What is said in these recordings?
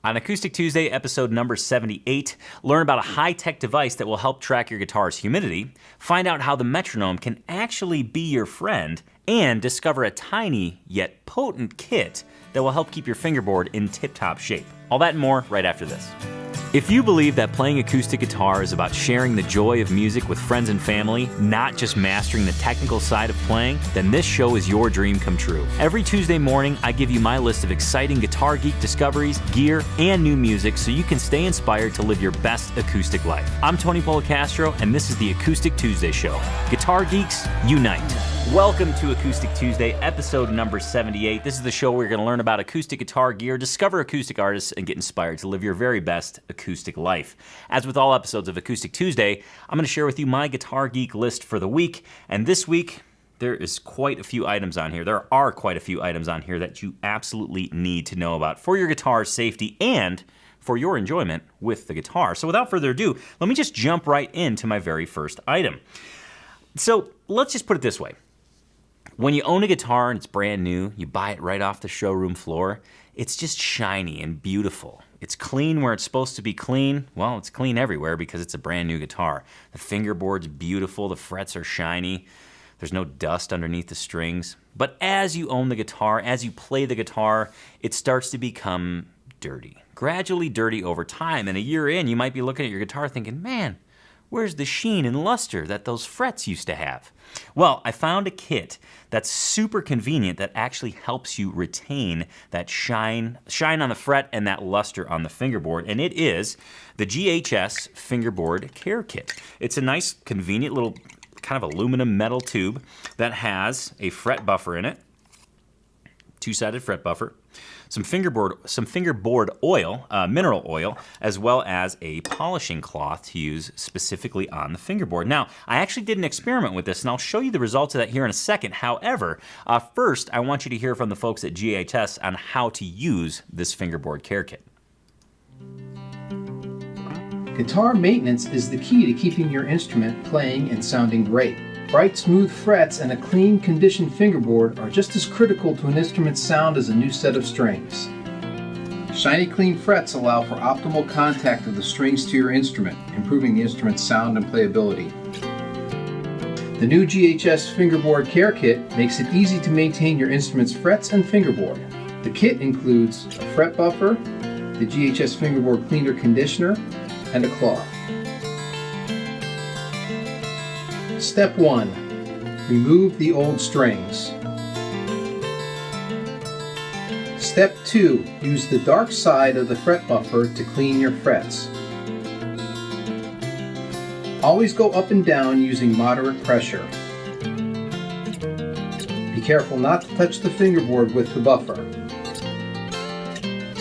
On Acoustic Tuesday, episode number 78, learn about a high-tech device that will help track your guitar's humidity, find out how the Metronome can actually be your friend, and discover a tiny yet potent kit that will help keep your fingerboard in tip-top shape. All that and more right after this. If you believe that playing acoustic guitar is about sharing the joy of music with friends and family, not just mastering the technical side of playing, then this show is your dream come true. Every Tuesday morning, I give you my list of exciting guitar geek discoveries, gear, and new music so you can stay inspired to live your best acoustic life. I'm Tony Polecastro, and this is the Acoustic Tuesday Show. Guitar geeks, unite. Welcome to Acoustic Tuesday, episode number 78. This is the show where you're going to learn about acoustic guitar gear, discover acoustic artists, and get inspired to live your very best acoustic life. As with all episodes of Acoustic Tuesday, I'm going to share with you my guitar geek list for the week. And this week, there is quite a few items on here. There are quite a few items on here that you absolutely need to know about for your guitar's safety and for your enjoyment with the guitar. So without further ado, let me just jump right into my very first item. So let's just put it this way. When you own a guitar and it's brand new, you buy it right off the showroom floor, it's just shiny and beautiful. It's clean where it's supposed to be clean. Well, it's clean everywhere because it's a brand new guitar. The fingerboard's beautiful, the frets are shiny, there's no dust underneath the strings. But as you own the guitar, as you play the guitar, it starts to become dirty. Gradually dirty over time, and a year in, you might be looking at your guitar thinking, man, where's the sheen and luster that those frets used to have? Well, I found a kit that's super convenient that actually helps you retain that shine on the fret and that luster on the fingerboard, and it is the GHS Fingerboard Care Kit. It's a nice, convenient little kind of aluminum metal tube that has a fret buffer in it, two-sided fret buffer, some fingerboard oil, mineral oil, as well as a polishing cloth to use specifically on the fingerboard. Now, I actually did an experiment with this, and I'll show you the results of that here in a second. However, first, I want you to hear from the folks at GHS on how to use this fingerboard care kit. Guitar maintenance is the key to keeping your instrument playing and sounding great. Bright, smooth frets and a clean, conditioned fingerboard are just as critical to an instrument's sound as a new set of strings. Shiny, clean frets allow for optimal contact of the strings to your instrument, improving the instrument's sound and playability. The new GHS Fingerboard Care Kit makes it easy to maintain your instrument's frets and fingerboard. The kit includes a fret buffer, the GHS Fingerboard Cleaner Conditioner, and a cloth. Step 1. Remove the old strings. Step 2. Use the dark side of the fret buffer to clean your frets. Always go up and down using moderate pressure. Be careful not to touch the fingerboard with the buffer.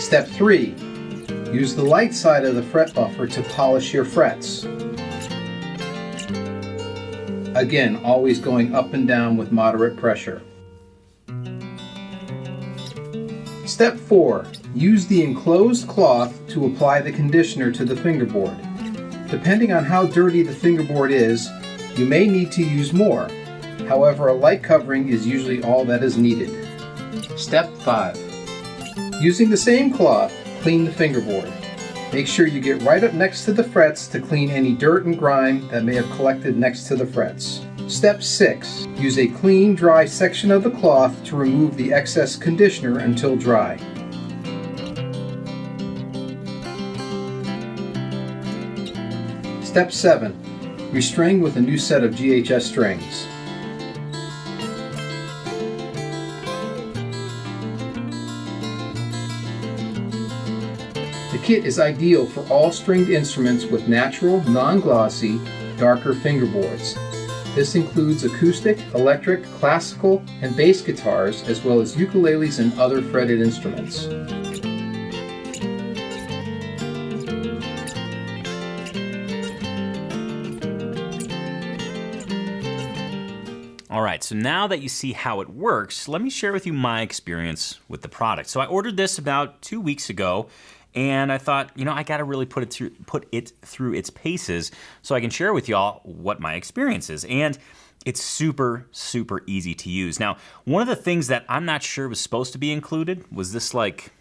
Step 3. Use the light side of the fret buffer to polish your frets. Again, always going up and down with moderate pressure. Step 4. Use the enclosed cloth to apply the conditioner to the fingerboard. Depending on how dirty the fingerboard is, you may need to use more. However, a light covering is usually all that is needed. Step 5. Using the same cloth, clean the fingerboard. Make sure you get right up next to the frets to clean any dirt and grime that may have collected next to the frets. Step 6. Use a clean, dry section of the cloth to remove the excess conditioner until dry. Step 7. Restring with a new set of GHS strings. The kit is ideal for all stringed instruments with natural, non-glossy, darker fingerboards. This includes acoustic, electric, classical, and bass guitars, as well as ukuleles and other fretted instruments. All right, so now that you see how it works, let me share with you my experience with the product. So I ordered this about 2 weeks ago, and I thought, you know, I gotta really put it through its paces so I can share with y'all what my experience is. And it's super, super easy to use. Now, one of the things that I'm not sure was supposed to be included was this like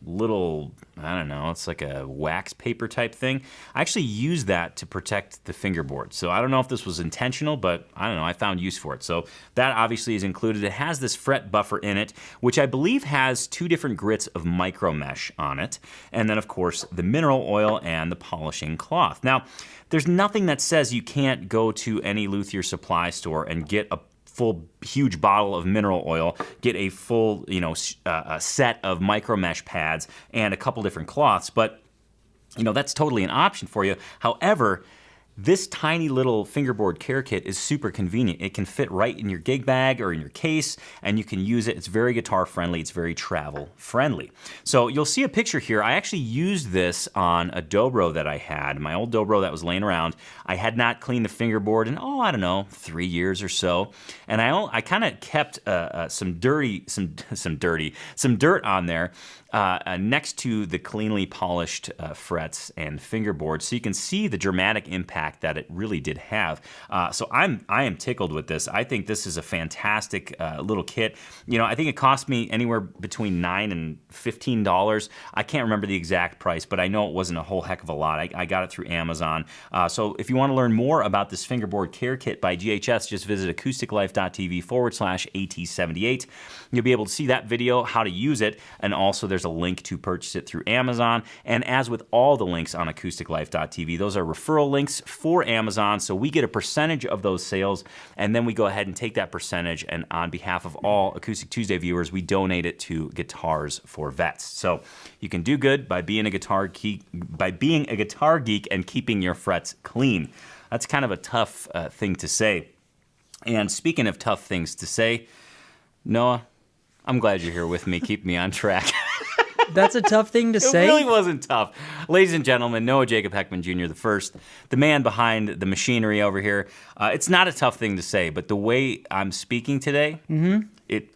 little, I I don't know, it's like a wax paper type thing. I actually use that to protect the fingerboard. So I don't know if this was intentional, but I don't know, I found use for it. So that obviously is included. It has this fret buffer in it, which I believe has 2 different grits of micro mesh on it. And then of course the mineral oil and the polishing cloth. Now, there's nothing that says you can't go to any luthier supply store and get a full huge bottle of mineral oil, get a full a set of micro mesh pads and a couple different cloths, but that's totally an option for you. However, this tiny little fingerboard care kit is super convenient. It can fit right in your gig bag or in your case, and you can use it. It's very guitar friendly. It's very travel friendly. So you'll see a picture here. I actually used this on a dobro that I had, my old dobro that was laying around. I had not cleaned the fingerboard in, I don't know, 3 years or so. And I kind of kept some dirt on there next to the cleanly polished frets and fingerboard, so you can see the dramatic impact that it really did have. So I am tickled with this. I think this is a fantastic little kit. I think it cost me anywhere between $9 and $15. I can't remember the exact price, but I know it wasn't a whole heck of a lot. I got it through Amazon. So if you want to learn more about this fingerboard care kit by GHS, just visit acousticlife.tv/AT78. You'll be able to see that video, how to use it, and also there's a link to purchase it through Amazon. And as with all the links on acousticlife.tv, those are referral links for Amazon, so we get a percentage of those sales, and then we go ahead and take that percentage, and on behalf of all Acoustic Tuesday viewers, we donate it to Guitars for Vets. So you can do good by being a guitar geek, and keeping your frets clean. That's kind of a tough thing to say. And speaking of tough things to say, Noah, I'm glad you're here with me. Keep me on track. That's a tough thing to say. It really wasn't tough. Ladies and gentlemen, Noah Jacob Heckman Jr. the first, the man behind the machinery over here. It's not a tough thing to say, but the way I'm speaking today,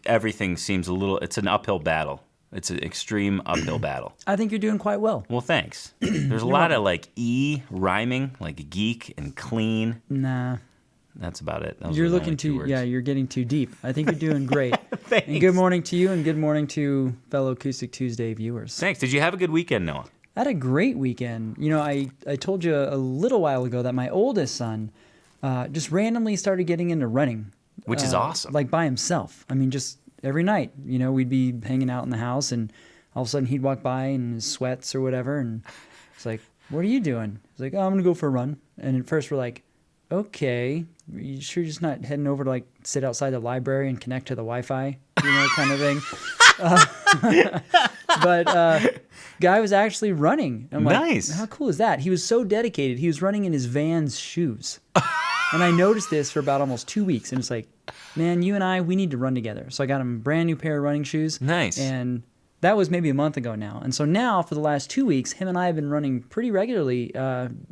everything seems it's an uphill battle. It's an extreme uphill battle. I think you're doing quite well. Well, thanks. There's a lot of rhyming, like geek and clean. Nah. That's about it. You're looking you're getting too deep. I think you're doing great. Thanks. And good morning to you, and good morning to fellow Acoustic Tuesday viewers. Thanks. Did you have a good weekend, Noah? I had a great weekend. I told you a little while ago that my oldest son just randomly started getting into running. Which is awesome. Like by himself. I mean, just every night, we'd be hanging out in the house, and all of a sudden he'd walk by in his sweats or whatever, and it's like, what are you doing? He's like, I'm going to go for a run. And at first we're like, okay, you sure you're just not heading over to sit outside the library and connect to the Wi-Fi, kind of thing. But guy was actually running. I'm like, nice. How cool is that? He was so dedicated. He was running in his Vans shoes. And I noticed this for about almost 2 weeks. And it's like, man, you and we need to run together. So I got him a brand new pair of running shoes. Nice. And that was maybe a month ago now. And so now, for the last 2 weeks, him and I have been running pretty regularly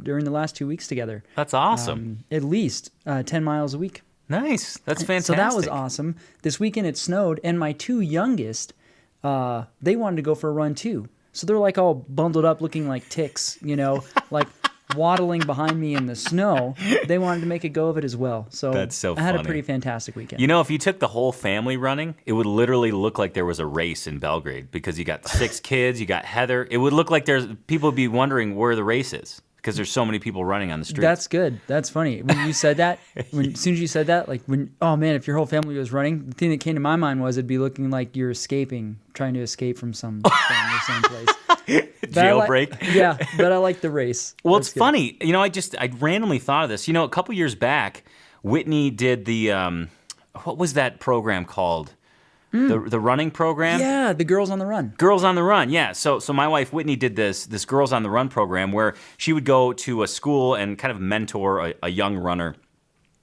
during the last 2 weeks together. That's awesome. At least 10 miles a week. Nice. That's fantastic. So that was awesome. This weekend it snowed, and my 2 youngest, they wanted to go for a run too. So they're all bundled up looking like ticks, waddling behind me in the snow. They wanted to make a go of it as well. So that's so I had funny. a pretty fantastic weekend. If you took the whole family running, it would literally look like there was a race in Belgrade, because you got 6 kids, you got Heather. It would look like people would be wondering where the race is, because there's so many people running on the streets. That's good. That's funny. When you said that, as soon as you said that, oh man, if your whole family was running, the thing that came to my mind was it'd be looking like you're trying to escape from some thing or someplace. Jailbreak. Yeah, but I like the race. Well, it's funny. I randomly thought of this. A couple years back, Whitney did the, what was that program called? The running program? Yeah, the Girls on the Run. Girls on the Run, yeah. So my wife Whitney did this Girls on the Run program where she would go to a school and kind of mentor a young runner.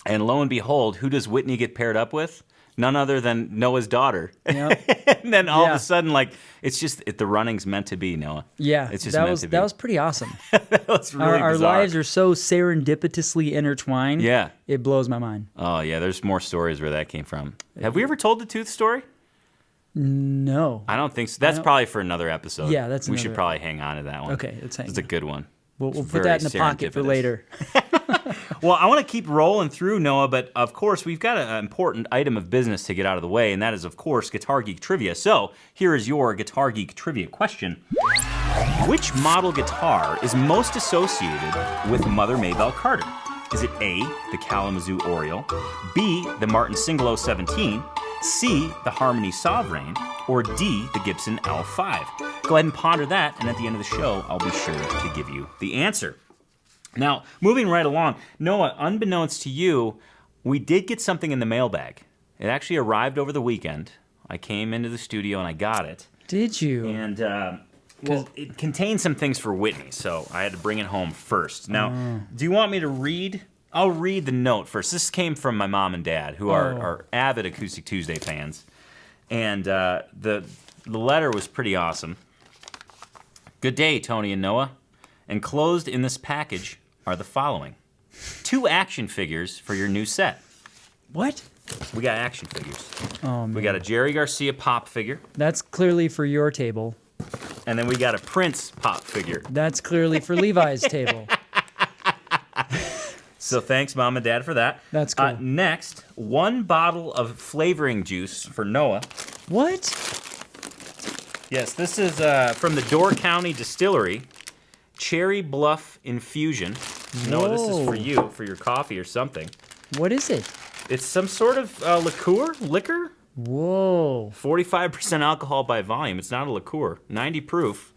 And lo and behold, who does Whitney get paired up with? None other than Noah's daughter. Yep. And then all of a sudden, it's just, the running's meant to be, Noah. Yeah, it's just meant to be. That was pretty awesome. That was really our bizarre. lives are so serendipitously intertwined. Yeah. It blows my mind. Oh, yeah, there's more stories where that came from. Have we ever told the tooth story? No. I don't think so. That's probably for another episode. Yeah, we should probably hang on to that one. Okay, let's hang on. It's a good one. We'll put that in the pocket for later. Well, I want to keep rolling through, Noah, but of course, we've got an important item of business to get out of the way, and that is, of course, Guitar Geek Trivia. So here is your Guitar Geek Trivia question. Which model guitar is most associated with Mother Maybelle Carter? Is it A, the Kalamazoo Oriole, B, the Martin Singolo 17, C, the Harmony Sovereign, or D, the Gibson L5? Go ahead and ponder that, and at the end of the show, I'll be sure to give you the answer. Now, moving right along, Noah, unbeknownst to you, we did get something in the mailbag. It actually arrived over the weekend. I came into the studio and I got it. Did you? And, well, it contains some things for Whitney, so I had to bring it home first. Now, do you want me to read? I'll read the note first. This came from my mom and dad, who are avid Acoustic Tuesday fans. And the letter was pretty awesome. Good day, Tony and Noah. Enclosed in this package are the following. 2 action figures for your new set. What? We got action figures. Oh, man. We got a Jerry Garcia pop figure. That's clearly for your table. And then we got a Prince pop figure. That's clearly for Levi's table. So thanks, Mom and Dad, for that. That's cool. Next, 1 bottle of flavoring juice for Noah. What? Yes, this is from the Door County Distillery. Cherry Bluff Infusion. Noah, this is for you, for your coffee or something. What is it? It's some sort of liquor? Whoa. 45% alcohol by volume. It's not a liqueur. 90 proof.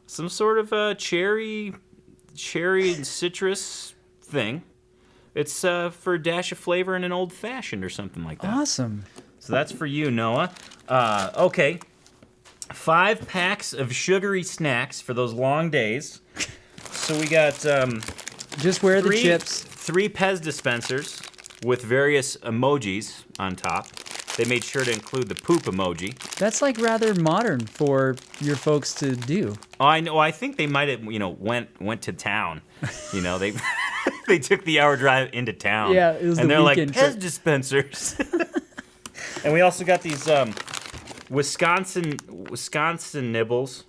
Some sort of cherry and citrus thing. It's for a dash of flavor in an old fashioned or something like that. Awesome. So that's for you, Noah. Okay. 5 packs of sugary snacks for those long days. So we got Just wear the chips. 3 Pez dispensers with various emojis on top. They made sure to include the poop emoji. That's like rather modern for your folks to do. Oh, I know. I think they might have, went to town. They they took the hour drive into town. Yeah, it was and the they're like weekend Pez trip. dispensers. And we also got these Wisconsin nibbles.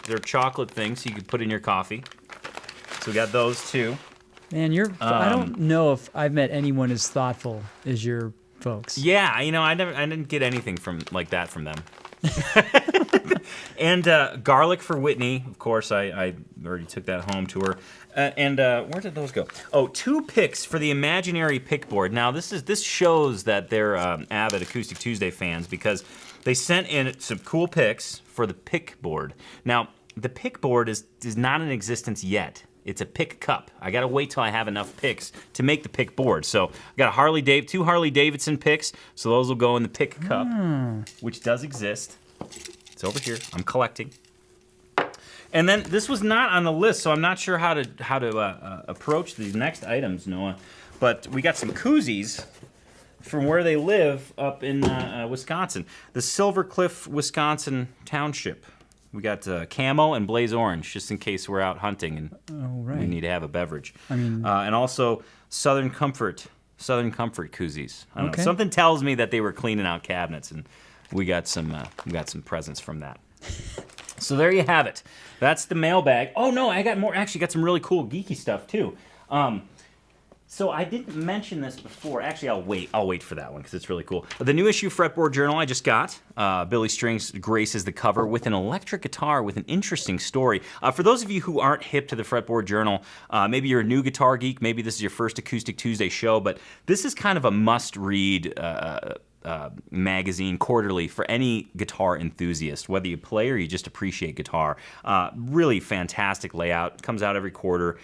They're chocolate things you can put in your coffee. So we got those too. Man, I don't know if I've met anyone as thoughtful as your folks. Yeah, I didn't get anything like that from them. And garlic for Whitney, of course. I already took that home to her. And where did those go? Oh, 2 picks for the imaginary pickboard. Now this shows that they're avid Acoustic Tuesday fans because they sent in some cool picks for the pickboard. Now the pickboard is not in existence yet. It's a pick cup. I gotta wait till I have enough picks to make the pick board. So I got 2 Harley Davidson picks, so those will go in the pick cup, which does exist. It's over here. I'm collecting. And then this was not on the list, so I'm not sure how to approach these next items, Noah. But we got some koozies from where they live up in Wisconsin, the Silver Cliff, Wisconsin Township. We got camo and blaze orange, just in case we're out hunting and we need to have a beverage. I mean, and also Southern Comfort koozies. I don't know. Something tells me that they were cleaning out cabinets, and we got some presents from that. So there you have it. That's the mailbag. Oh no, I got more. Actually, got some really cool geeky stuff too. So I didn't mention this before. Actually, I'll wait for that one because it's really cool. The new issue Fretboard Journal I just got. Billy Strings graces the cover with an electric guitar with an interesting story. For those of you who aren't hip to the Fretboard Journal, maybe you're a new guitar geek, maybe this is your first Acoustic Tuesday show, but this is kind of a must-read magazine quarterly for any guitar enthusiast, whether you play or you just appreciate guitar. Really fantastic layout. Comes out every quarter.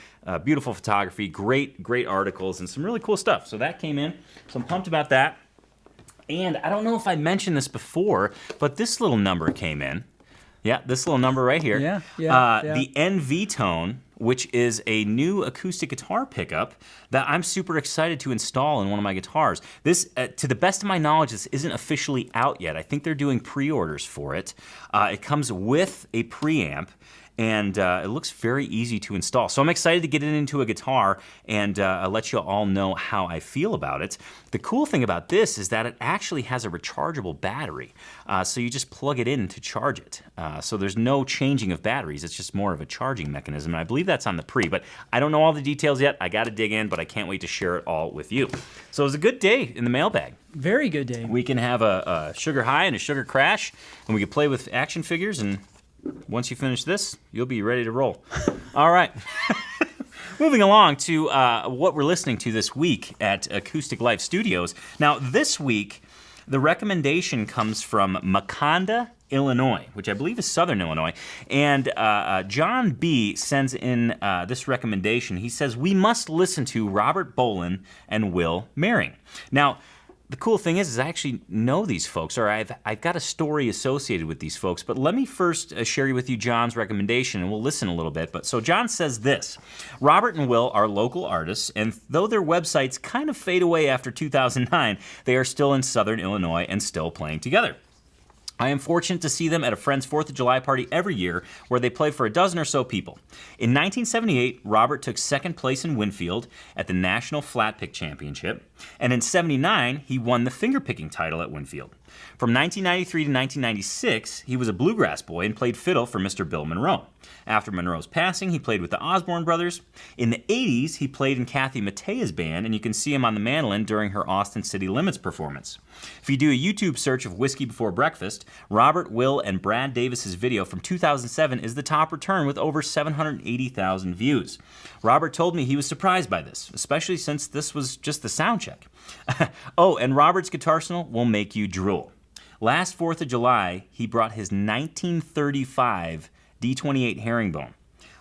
Beautiful photography, great articles, and some really cool stuff. So that came in. So I'm pumped about that. And I don't know if I mentioned this before, but this little number came in. Yeah, this little number right here. Yeah. The NV Tone, which is a new acoustic guitar pickup that I'm super excited to install in one of my guitars. This, to the best of my knowledge, this isn't officially out yet. I think they're doing pre-orders for it. It comes with a preamp, and it looks very easy to install. So I'm excited to get it into a guitar and I'll let you all know how I feel about it. The cool thing about this is that it actually has a rechargeable battery. So you just plug it in to charge it. So there's no changing of batteries. It's just more of a charging mechanism. And I believe that's on the pre, but I don't know all the details yet. I got to dig in, but I can't wait to share it all with you. So it was a good day in the mailbag. Very good day. We can have a sugar high and a sugar crash, and we can play with action figures and once you finish this, you'll be ready to roll. All right. Moving along to what we're listening to this week at Acoustic Life Studios. Now, this week, the recommendation comes from Makanda, Illinois, which I believe is Southern Illinois. And John B. sends in this recommendation. He says, we must listen to Robert Bolen and Will Merring. Now, the cool thing is I actually know these folks, or I've got a story associated with these folks. But let me first share with you John's recommendation, and we'll listen a little bit. But so John says this: Robert and Will are local artists, and though their websites kind of fade away after 2009, they are still in Southern Illinois and still playing together. I am fortunate to see them at a friend's 4th of July party every year where they play for a dozen or so people. In 1978, Robert took second place in Winfield at the National Flat Pick Championship, and in 79, he won the fingerpicking title at Winfield. From 1993 to 1996, he was a bluegrass boy and played fiddle for Mr. Bill Monroe. After Monroe's passing, he played with the Osborne brothers. In the 80s, he played in Kathy Mattea's band, and you can see him on the mandolin during her Austin City Limits performance. If you do a YouTube search of Whiskey Before Breakfast, Robert, Will, and Brad Davis's video from 2007 is the top return with over 780,000 views. Robert told me he was surprised by this, especially since this was just the sound check. Oh, and Robert's guitar arsenal will make you drool. Last 4th of July, he brought his 1935 D28 herringbone.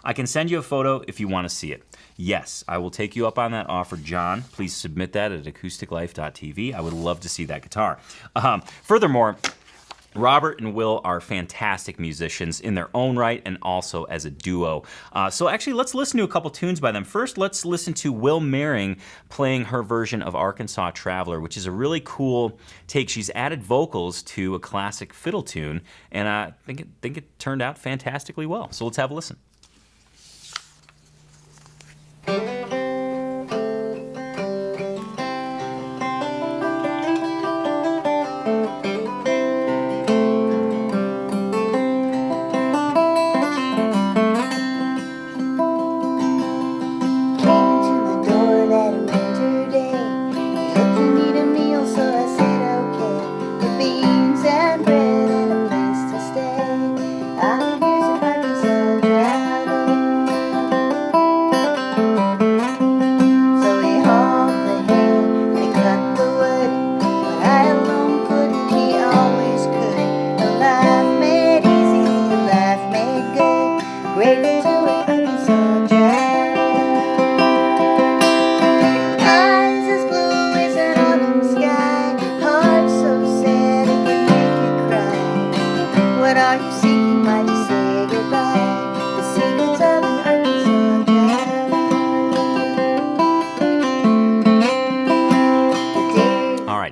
I can send you a photo if you want to see it. Yes, I will take you up on that offer, John. Please submit that at acousticlife.tv. I would love to see that guitar. Furthermore, Robert and Will are fantastic musicians in their own right and also as a duo. So actually, let's listen to a couple tunes by them. First, let's listen to Will Merring playing her version of Arkansas Traveler, which is a really cool take. She's added vocals to a classic fiddle tune, and I think it turned out fantastically well. So let's have a listen.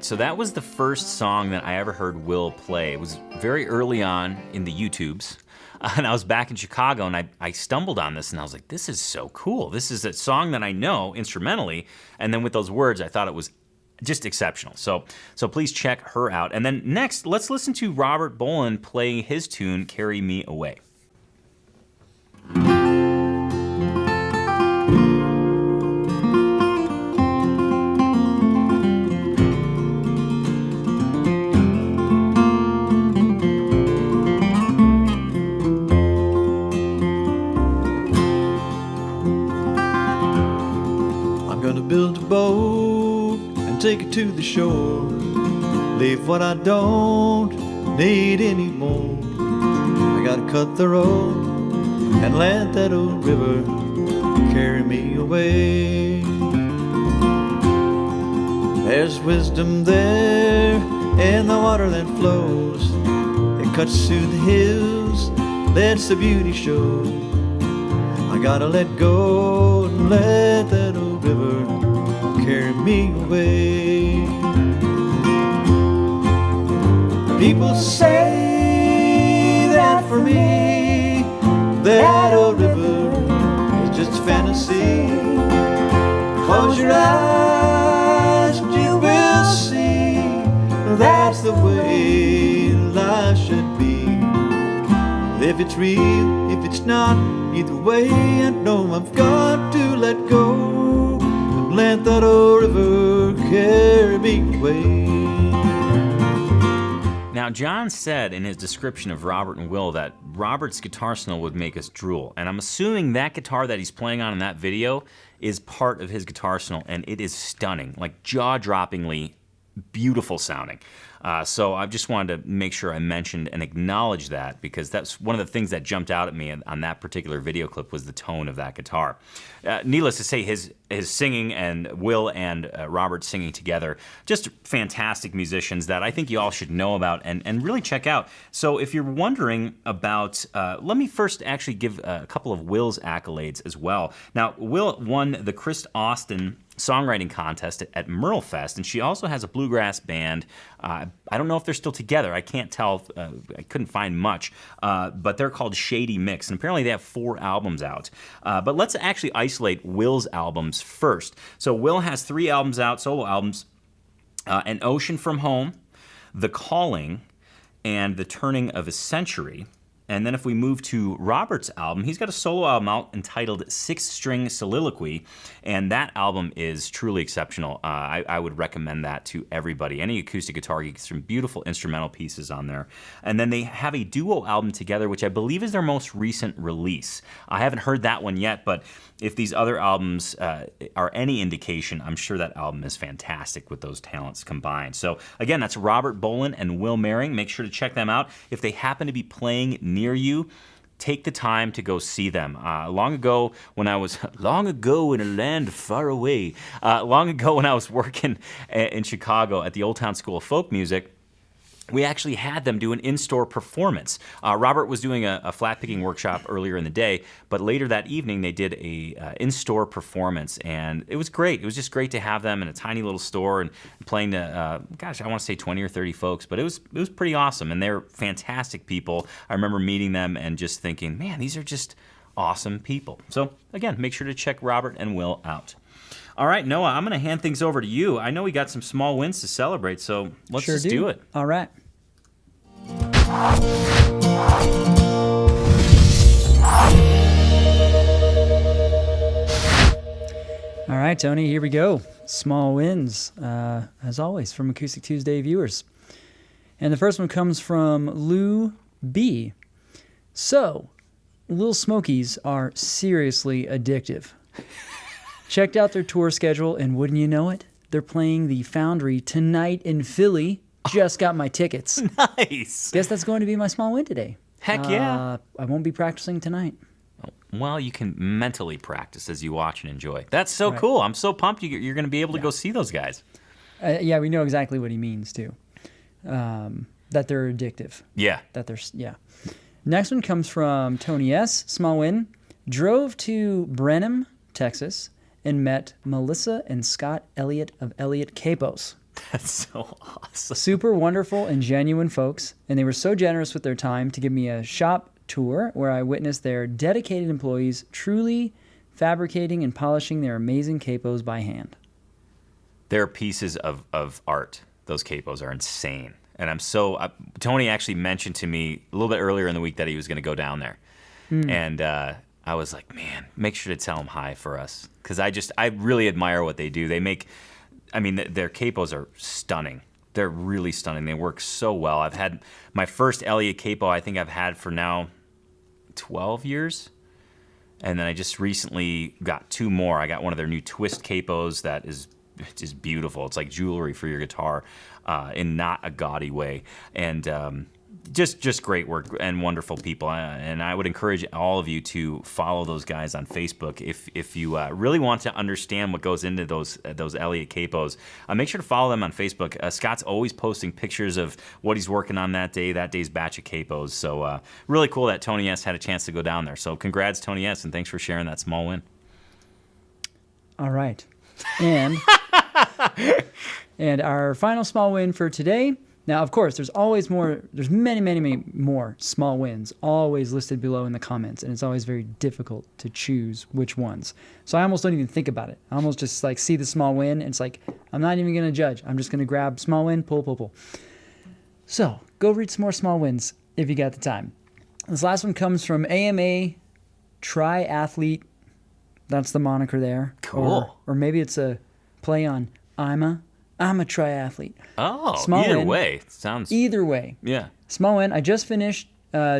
So that was the first song that I ever heard Will play. It was very early on in the YouTubes, and I was back in Chicago, and I stumbled on this, and I was like, this is so cool. This is a song that I know instrumentally, and then with those words, I thought it was just exceptional. So please check her out. And then next, let's listen to Robert Bolen playing his tune, Carry Me Away. Build a boat and take it to the shore. Leave what I don't need anymore. I gotta cut the road and let that old river carry me away. There's wisdom there in the water that flows. It cuts through the hills, lets the beauty show. I gotta let go and let that old river carry me away. People say that for me, that old river is just fantasy. Close your eyes and you will see that's the way life should be. If it's real, if it's not, either way I know I've got to let go and let that old river carry me away. Now, John said in his description of Robert and Will that Robert's guitar arsenal would make us drool. And I'm assuming that guitar that he's playing on in that video is part of his guitar arsenal, and it is stunning, like jaw-droppingly beautiful sounding. So I just wanted to make sure I mentioned and acknowledged that, because that's one of the things that jumped out at me on that particular video clip was the tone of that guitar. Needless to say, his singing and Will and Robert singing together, just fantastic musicians that I think you all should know about and really check out. So if you're wondering about, let me first actually give a couple of Will's accolades as well. Now, Will won the Chris Austin songwriting contest at Merlefest, and she also has a bluegrass band. I don't know if they're still together. I can't tell. I couldn't find much, but they're called Shady Mix, and apparently they have 4 albums out. But let's actually isolate Will's albums first. So Will has 3 albums out, solo albums: An Ocean from Home, The Calling, and The Turning of a Century. And then if we move to Robert's album, he's got a solo album out entitled Six String Soliloquy, and that album is truly exceptional. I would recommend that to everybody. Any acoustic guitar geek, some beautiful instrumental pieces on there. And then they have a duo album together, which I believe is their most recent release. I haven't heard that one yet, but if these other albums are any indication, I'm sure that album is fantastic with those talents combined. So again, that's Robert Bolin and Will Mehring. Make sure to check them out. If they happen to be playing near you, take the time to go see them. Long ago in a land far away, long ago when I was working in Chicago at the Old Town School of Folk Music, we actually had them do an in-store performance. Robert was doing a flat picking workshop earlier in the day, but later that evening they did a in-store performance, and it was great. It was just great to have them in a tiny little store and playing to, gosh, I want to say 20 or 30 folks, but it was pretty awesome, and they're fantastic people. I remember meeting them and just thinking, man, these are just awesome people. So again, make sure to check Robert and Will out. All right, Noah, I'm going to hand things over to you. I know we got some small wins to celebrate, so let's just do it. All right. All right, Tony, here we go. Small wins, as always, from Acoustic Tuesday viewers. And the first one comes from Lou B. So, Little Smokies are seriously addictive. Checked out their tour schedule, and wouldn't you know it, they're playing the Foundry tonight in Philly. Just got my tickets. Nice. Guess that's going to be my small win today. Heck yeah. I won't be practicing tonight. Well, you can mentally practice as you watch and enjoy. That's so cool. I'm so pumped you're going to be able to go see those guys. Yeah, we know exactly what he means, too. That they're addictive. Yeah. Next one comes from Tony S. Small win. Drove to Brenham, Texas, and met Melissa and Scott Elliott of Elliott Capos. That's so awesome. Super wonderful and genuine folks, and they were so generous with their time to give me a shop tour where I witnessed their dedicated employees truly fabricating and polishing their amazing capos by hand. They're pieces of art. Those capos are insane. And I'm so... Tony actually mentioned to me a little bit earlier in the week that he was going to go down there. And I was like, man, make sure to tell him hi for us. Because I really admire what they do. They make... I mean, their capos are stunning. They're really stunning. They work so well. I've had my first Elliott capo, I think I've had for now 12 years. And then I just recently got 2 more. I got one of their new twist capos that is just beautiful. It's like jewelry for your guitar in not a gaudy way. And just great work and wonderful people. And I would encourage all of you to follow those guys on Facebook if you really want to understand what goes into those Elliott capos. Make sure to follow them on Facebook. Scott's always posting pictures of what he's working on that day's batch of capos. So really cool that Tony S. had a chance to go down there. So congrats, Tony S., and thanks for sharing that small win. All right. And our final small win for today. Now, of course, there's always more. There's many, many, many more small wins always listed below in the comments, and it's always very difficult to choose which ones. So I almost don't even think about it. I almost just like see the small win, and it's like I'm not even going to judge. I'm just going to grab small win, pull. So go read some more small wins if you got the time. This last one comes from AMA Triathlete. That's the moniker there. Cool. Or maybe it's a play on I'm a triathlete. Oh, Small either win. way. Sounds... Either way. Yeah. Small win. I just finished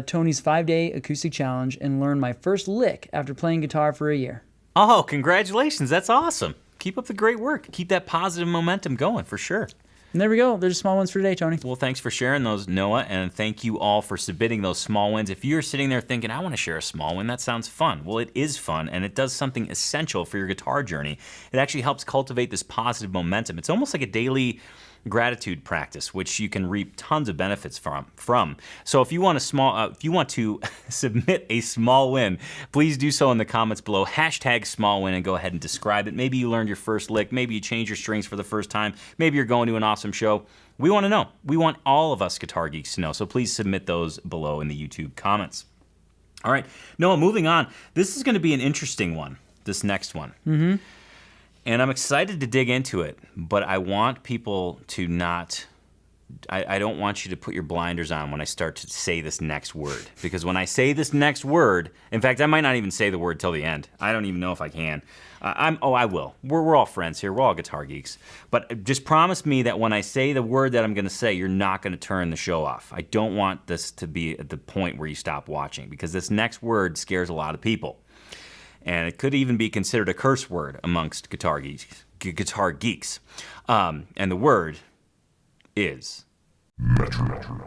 Tony's 5-day acoustic challenge and learned my first lick after playing guitar for a year. Oh, congratulations. That's awesome. Keep up the great work. Keep that positive momentum going for sure. And there we go. There's small ones for today, Tony. Well, thanks for sharing those, Noah, and thank you all for submitting those small wins. If you're sitting there thinking, I want to share a small win, that sounds fun. Well, it is fun, and it does something essential for your guitar journey. It actually helps cultivate this positive momentum. It's almost like a daily gratitude practice, which you can reap tons of benefits from. So if you want to submit a small win, please do so in the comments below. #small win and go ahead and describe it. Maybe you learned your first lick. Maybe you changed your strings for the first time. Maybe you're going to an awesome show. We want to know. We want all of us guitar geeks to know. So please submit those below in the YouTube comments. All right, Noah, moving on. This is going to be an interesting one, this next one. Mm-hmm. And I'm excited to dig into it, but I want people to not, I don't want you to put your blinders on when I start to say this next word. Because when I say this next word, in fact, I might not even say the word till the end. I don't even know if I can. I will. We're all friends here. We're all guitar geeks. But just promise me that when I say the word that I'm going to say, you're not going to turn the show off. I don't want this to be at the point where you stop watching, because this next word scares a lot of people. And it could even be considered a curse word amongst guitar geeks. And the word is Metronome.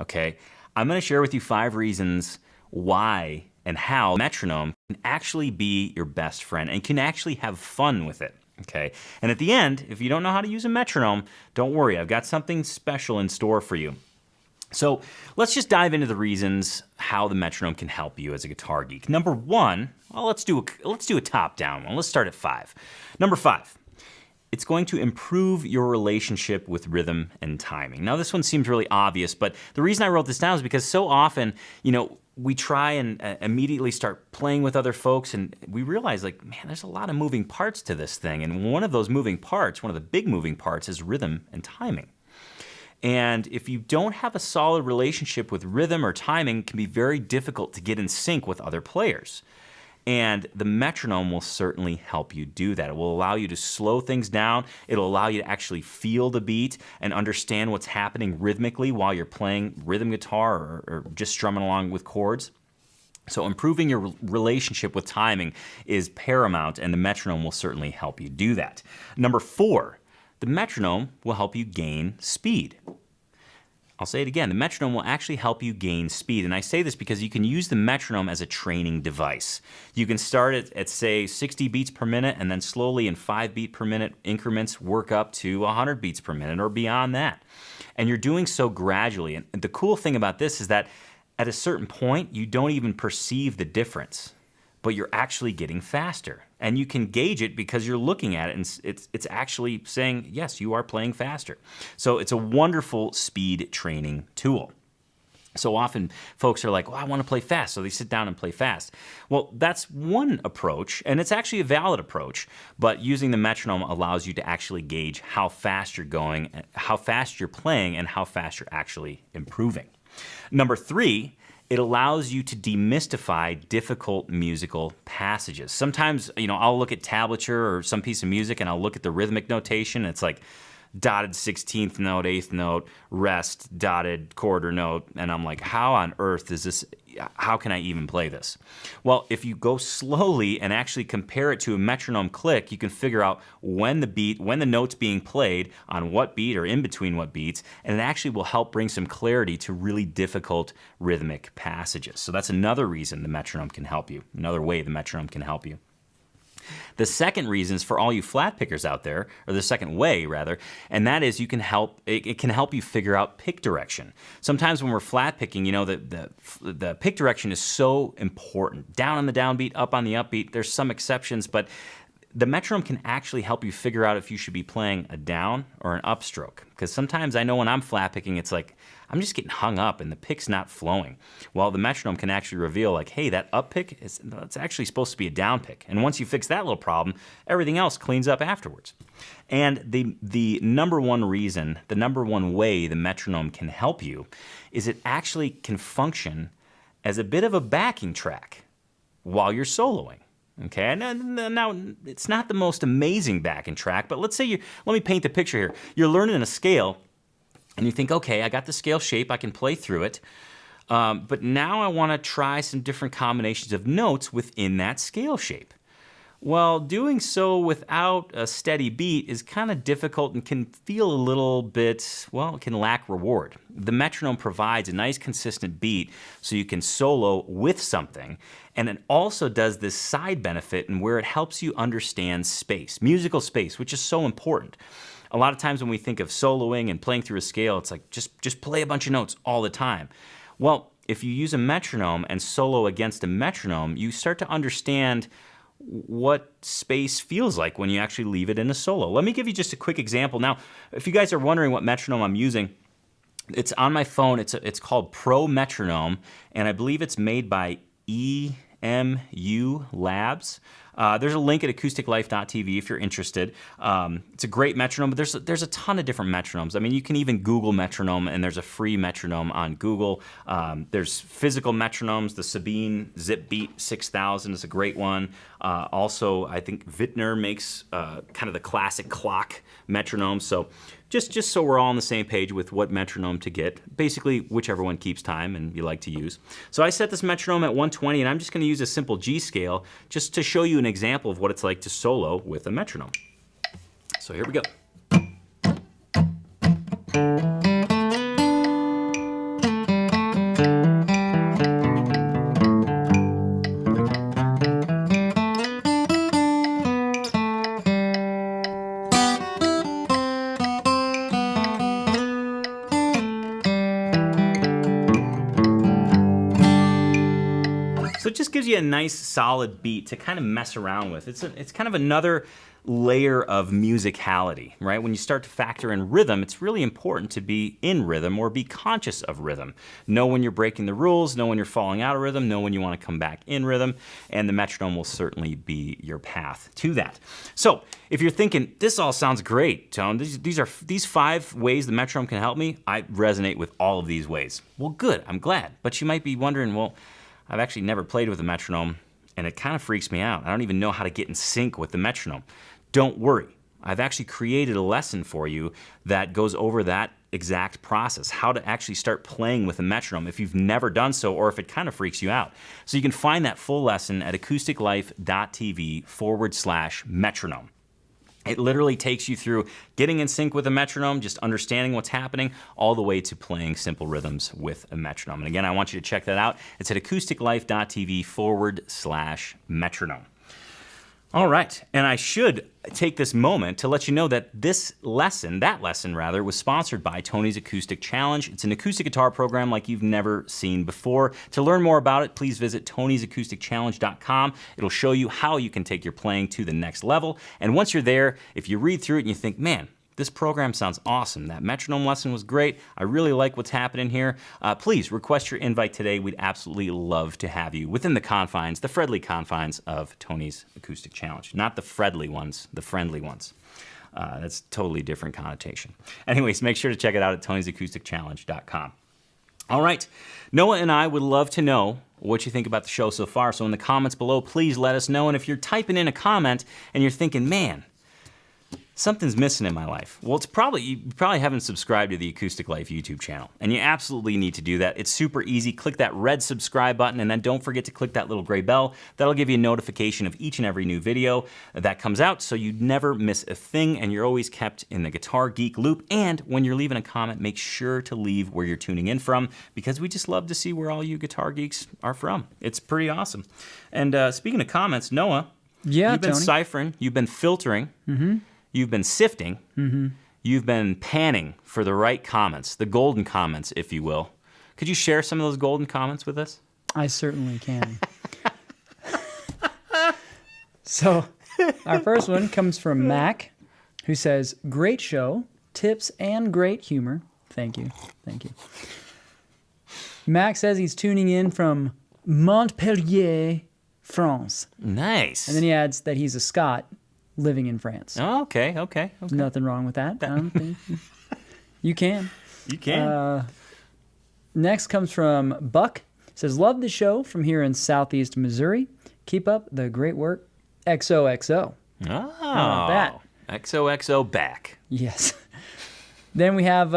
Okay, I'm going to share with you 5 reasons why and how metronome can actually be your best friend and can actually have fun with it. Okay, and at the end, if you don't know how to use a metronome, don't worry, I've got something special in store for you. So let's just dive into the reasons how the metronome can help you as a guitar geek. Number 1, well, let's do a top-down one. Let's start at 5. Number 5, it's going to improve your relationship with rhythm and timing. Now, this one seems really obvious, but the reason I wrote this down is because so often, we try and immediately start playing with other folks, and we realize, like, man, there's a lot of moving parts to this thing, and one of those moving parts, one of the big moving parts, is rhythm and timing. And if you don't have a solid relationship with rhythm or timing, it can be very difficult to get in sync with other players. And the metronome will certainly help you do that. It will allow you to slow things down. It'll allow you to actually feel the beat and understand what's happening rhythmically while you're playing rhythm guitar or just strumming along with chords. So improving your relationship with timing is paramount, and the metronome will certainly help you do that. Number 4, the metronome will help you gain speed. I'll say it again, the metronome will actually help you gain speed. And I say this because you can use the metronome as a training device. You can start at say, 60 beats per minute, and then slowly in 5 beat per minute increments work up to 100 beats per minute or beyond that. And you're doing so gradually. And the cool thing about this is that at a certain point, you don't even perceive the difference, but you're actually getting faster. And you can gauge it because you're looking at it, and it's actually saying, yes, you are playing faster. So it's a wonderful speed training tool. So often folks are like, well, I want to play fast, so they sit down and play fast. Well, that's one approach, and it's actually a valid approach, but using the metronome allows you to actually gauge how fast you're going, how fast you're playing, and how fast you're actually improving. Number 3, it allows you to demystify difficult musical passages. Sometimes, I'll look at tablature or some piece of music and I'll look at the rhythmic notation. It's like dotted 16th note, 8th note, rest, dotted quarter note. And I'm like, how on earth is this? How can I even play this? Well, if you go slowly and actually compare it to a metronome click, you can figure out when the note's being played, on what beat or in between what beats, and it actually will help bring some clarity to really difficult rhythmic passages. So that's another reason the metronome can help you, another way the metronome can help you. The second reason is for all you flat pickers out there, or the second way rather, and that is it can help you figure out pick direction. Sometimes when we're flat picking, the pick direction is so important. Down on the downbeat, up on the upbeat. There's some exceptions, but the metronome can actually help you figure out if you should be playing a down or an upstroke. Because sometimes I know when I'm flat picking, it's like I'm just getting hung up and the pick's not flowing. Well, the metronome can actually reveal like, hey, that up pick, it's actually supposed to be a down pick. And once you fix that little problem, everything else cleans up afterwards. And the number one reason, the number one way the metronome can help you is it actually can function as a bit of a backing track while you're soloing. Okay, now it's not the most amazing backing track, but let's say let me paint the picture here. You're learning a scale, and you think, okay, I got the scale shape, I can play through it. But now I want to try some different combinations of notes within that scale shape. Well, doing so without a steady beat is kind of difficult and can feel a little bit, well, it can lack reward. The metronome provides a nice consistent beat so you can solo with something, and it also does this side benefit in where it helps you understand space, musical space, which is so important. A lot of times when we think of soloing and playing through a scale, it's like just play a bunch of notes all the time. Well, if you use a metronome and solo against a metronome, you start to understand what space feels like when you actually leave it in a solo. Let me give you just a quick example. Now, if you guys are wondering what metronome I'm using, it's on my phone. It's called Pro Metronome, and I believe it's made by EMU Labs. There's a link at acousticlife.tv if you're interested. It's a great metronome, but there's a ton of different metronomes. I mean, you can even Google metronome, and there's a free metronome on Google. There's physical metronomes. The Sabine Zip Beat 6000 is a great one. Also, I think Wittner makes kind of the classic clock metronome. So just so we're all on the same page with what metronome to get, basically whichever one keeps time and you like to use. So I set this metronome at 120, and I'm just going to use a simple G scale just to show you an example of what it's like to solo with a metronome. So here we go. So it just gives you a nice solid beat to kind of mess around with. It's kind of another layer of musicality, right? When you start to factor in rhythm, it's really important to be in rhythm or be conscious of rhythm. Know when you're breaking the rules, know when you're falling out of rhythm, know when you want to come back in rhythm, and the metronome will certainly be your path to that. So if you're thinking, this all sounds great, Tone, these 5 ways the metronome can help me, I resonate with all of these ways. Well, good, I'm glad. But you might be wondering, well, I've actually never played with a metronome, and it kind of freaks me out. I don't even know how to get in sync with the metronome. Don't worry. I've actually created a lesson for you that goes over that exact process, how to actually start playing with a metronome if you've never done so or if it kind of freaks you out. So you can find that full lesson at acousticlife.tv/metronome. It literally takes you through getting in sync with a metronome, just understanding what's happening, all the way to playing simple rhythms with a metronome. And again, I want you to check that out. It's at acousticlife.tv/metronome. All right, and I should take this moment to let you know that that lesson was sponsored by Tony's Acoustic Challenge. It's an acoustic guitar program like you've never seen before. To learn more about it, please visit tonysacoustichallenge.com. It'll show you how you can take your playing to the next level. And once you're there, if you read through it and you think, man, this program sounds awesome. That metronome lesson was great. I really like what's happening here. Please request your invite today. We'd absolutely love to have you within the confines, the friendly confines of Tony's Acoustic Challenge. Not the friendly ones, the friendly ones. That's totally different connotation. Anyways, make sure to check it out at tonysacoustichallenge.com. All right, Noah and I would love to know what you think about the show so far. So in the comments below, please let us know. And if you're typing in a comment and you're thinking, man, something's missing in my life. Well, you probably haven't subscribed to the Acoustic Life YouTube channel, and you absolutely need to do that. It's super easy. Click that red subscribe button, and then don't forget to click that little gray bell. That'll give you a notification of each and every new video that comes out, so you never miss a thing, and you're always kept in the Guitar Geek loop. And when you're leaving a comment, make sure to leave where you're tuning in from, because we just love to see where all you guitar geeks are from. It's pretty awesome. And speaking of comments, Noah, you've been ciphering, you've been filtering, you've been sifting, you've been panning for the right comments, the golden comments, if you will. Could you share some of those golden comments with us? I certainly can. So, our first one comes from Mac, who says, great show, tips, and great humor. Thank you. Thank you. Mac says he's tuning in from Montpellier, France. Nice. And then he adds that he's a Scot living in France. Oh, okay. Nothing wrong with that. I don't think you can. You can. Next comes from Buck. Says, love the show from here in Southeast Missouri. Keep up the great work. XOXO. Oh, how about that? XOXO back. Yes. Then we have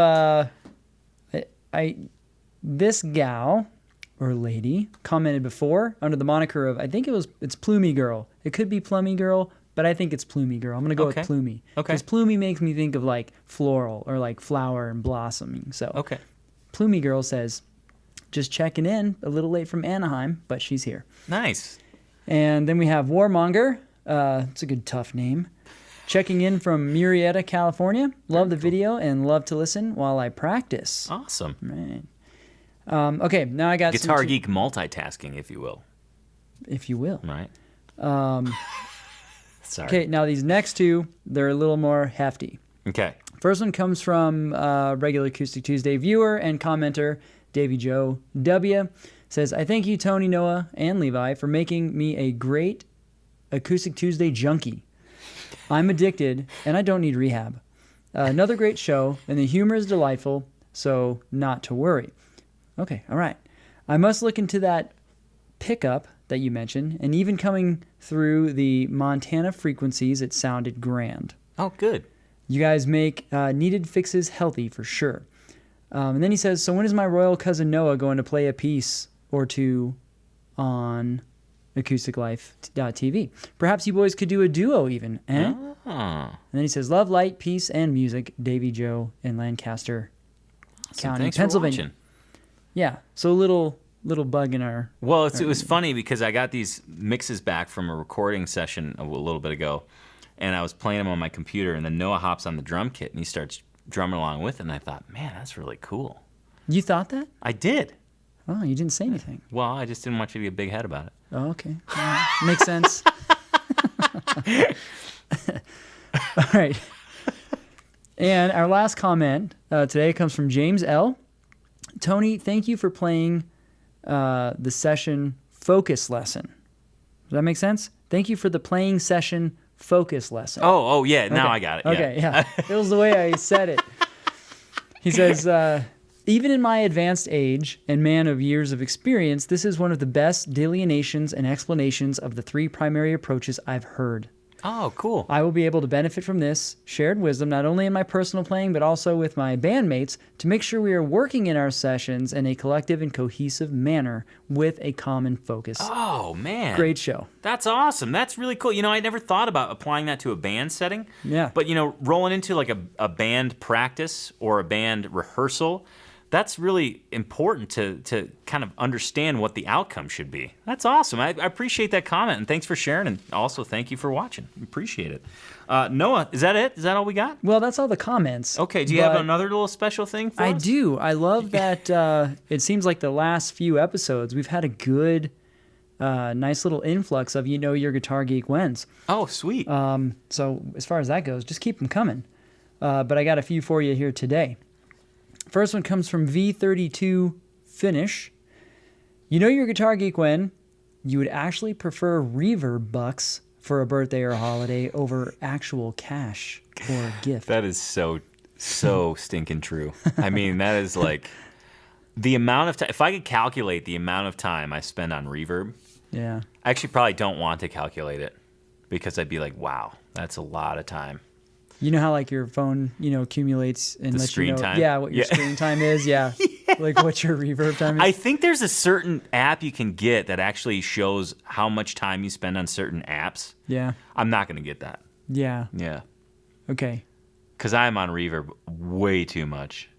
this gal. or lady commented before under the moniker of, I think it's Plumey Girl. It could be Plummy Girl, but I think it's Plumey Girl. I'm going to go with Plumey. Okay. Because Plumey makes me think of like floral or like flower and blossoming. So Okay. Plumey Girl says, just checking in, a little late from Anaheim, but she's here. Nice. And then we have Warmonger. It's a good tough name. Checking in from Murrieta, California. Love the video and love to listen while I practice. Awesome. Right. Okay, now I got Guitar geek multitasking, if you will. If you will. Right. Sorry. Okay, now these next two, they're a little more hefty. Okay. First one comes from regular Acoustic Tuesday viewer and commenter, Davy Joe W. Says, I thank you, Tony, Noah, and Levi, for making me a great Acoustic Tuesday junkie. I'm addicted, and I don't need rehab. Another great show, and the humor is delightful, so not to worry. Okay, all right. I must look into that pickup that you mentioned, and even coming through the Montana frequencies, it sounded grand. Oh, good. You guys make needed fixes healthy for sure. And then he says, so when is my royal cousin Noah going to play a piece or two on acousticlife.tv? Perhaps you boys could do a duo even, eh? Oh. And then he says, love, light, peace, and music, Davy Joe in Lancaster County, Thanks Pennsylvania. For watching. Yeah, so a little bug in our... Well, it was funny because I got these mixes back from a recording session a little bit ago, and I was playing them on my computer, and then Noah hops on the drum kit, and he starts drumming along with it, and I thought, man, that's really cool. You thought that? I did. Oh, you didn't say anything. Well, I just didn't want you to get a big head about it. Oh, okay. Makes sense. All right. And our last comment today comes from James L. Tony, thank you for playing the session focus lesson. Does that make sense? Thank you for the playing session focus lesson. Oh, yeah. Now Okay. I got it. Okay, yeah. It was the way I said it. He says, even in my advanced age and man of years of experience, this is one of the best delineations and explanations of the three primary approaches I've heard. Oh, cool. I will be able to benefit from this shared wisdom, not only in my personal playing, but also with my bandmates, to make sure we are working in our sessions in a collective and cohesive manner with a common focus. Oh, man. Great show. That's awesome. That's really cool. I never thought about applying that to a band setting. Yeah. But, rolling into like a band practice or a band rehearsal, that's really important to kind of understand what the outcome should be. That's awesome. I appreciate that comment, and thanks for sharing, and also thank you for watching. Appreciate it. Noah, is that it? Is that all we got? Well, that's all the comments. Okay, do you have another little special thing for us? I do. I love that it seems like the last few episodes, we've had a good, nice little influx of your Guitar Geek wins. Oh, sweet. So as far as that goes, just keep them coming. But I got a few for you here today. First one comes from V32 Finish. Your Guitar Geek when you would actually prefer reverb bucks for a birthday or a holiday over actual cash or a gift. That is so stinking true. I mean, that is like the amount of time. If I could calculate the amount of time I spend on reverb, Yeah. I actually probably don't want to calculate it because I'd be like, wow, that's a lot of time. You know how like your phone, accumulates and The lets screen you know, time? yeah, what your screen time is, yeah. Like what your reverb time is. I think there's a certain app you can get that actually shows how much time you spend on certain apps. Yeah. I'm not going to get that. Yeah. Yeah. Okay. Because I'm on reverb way too much.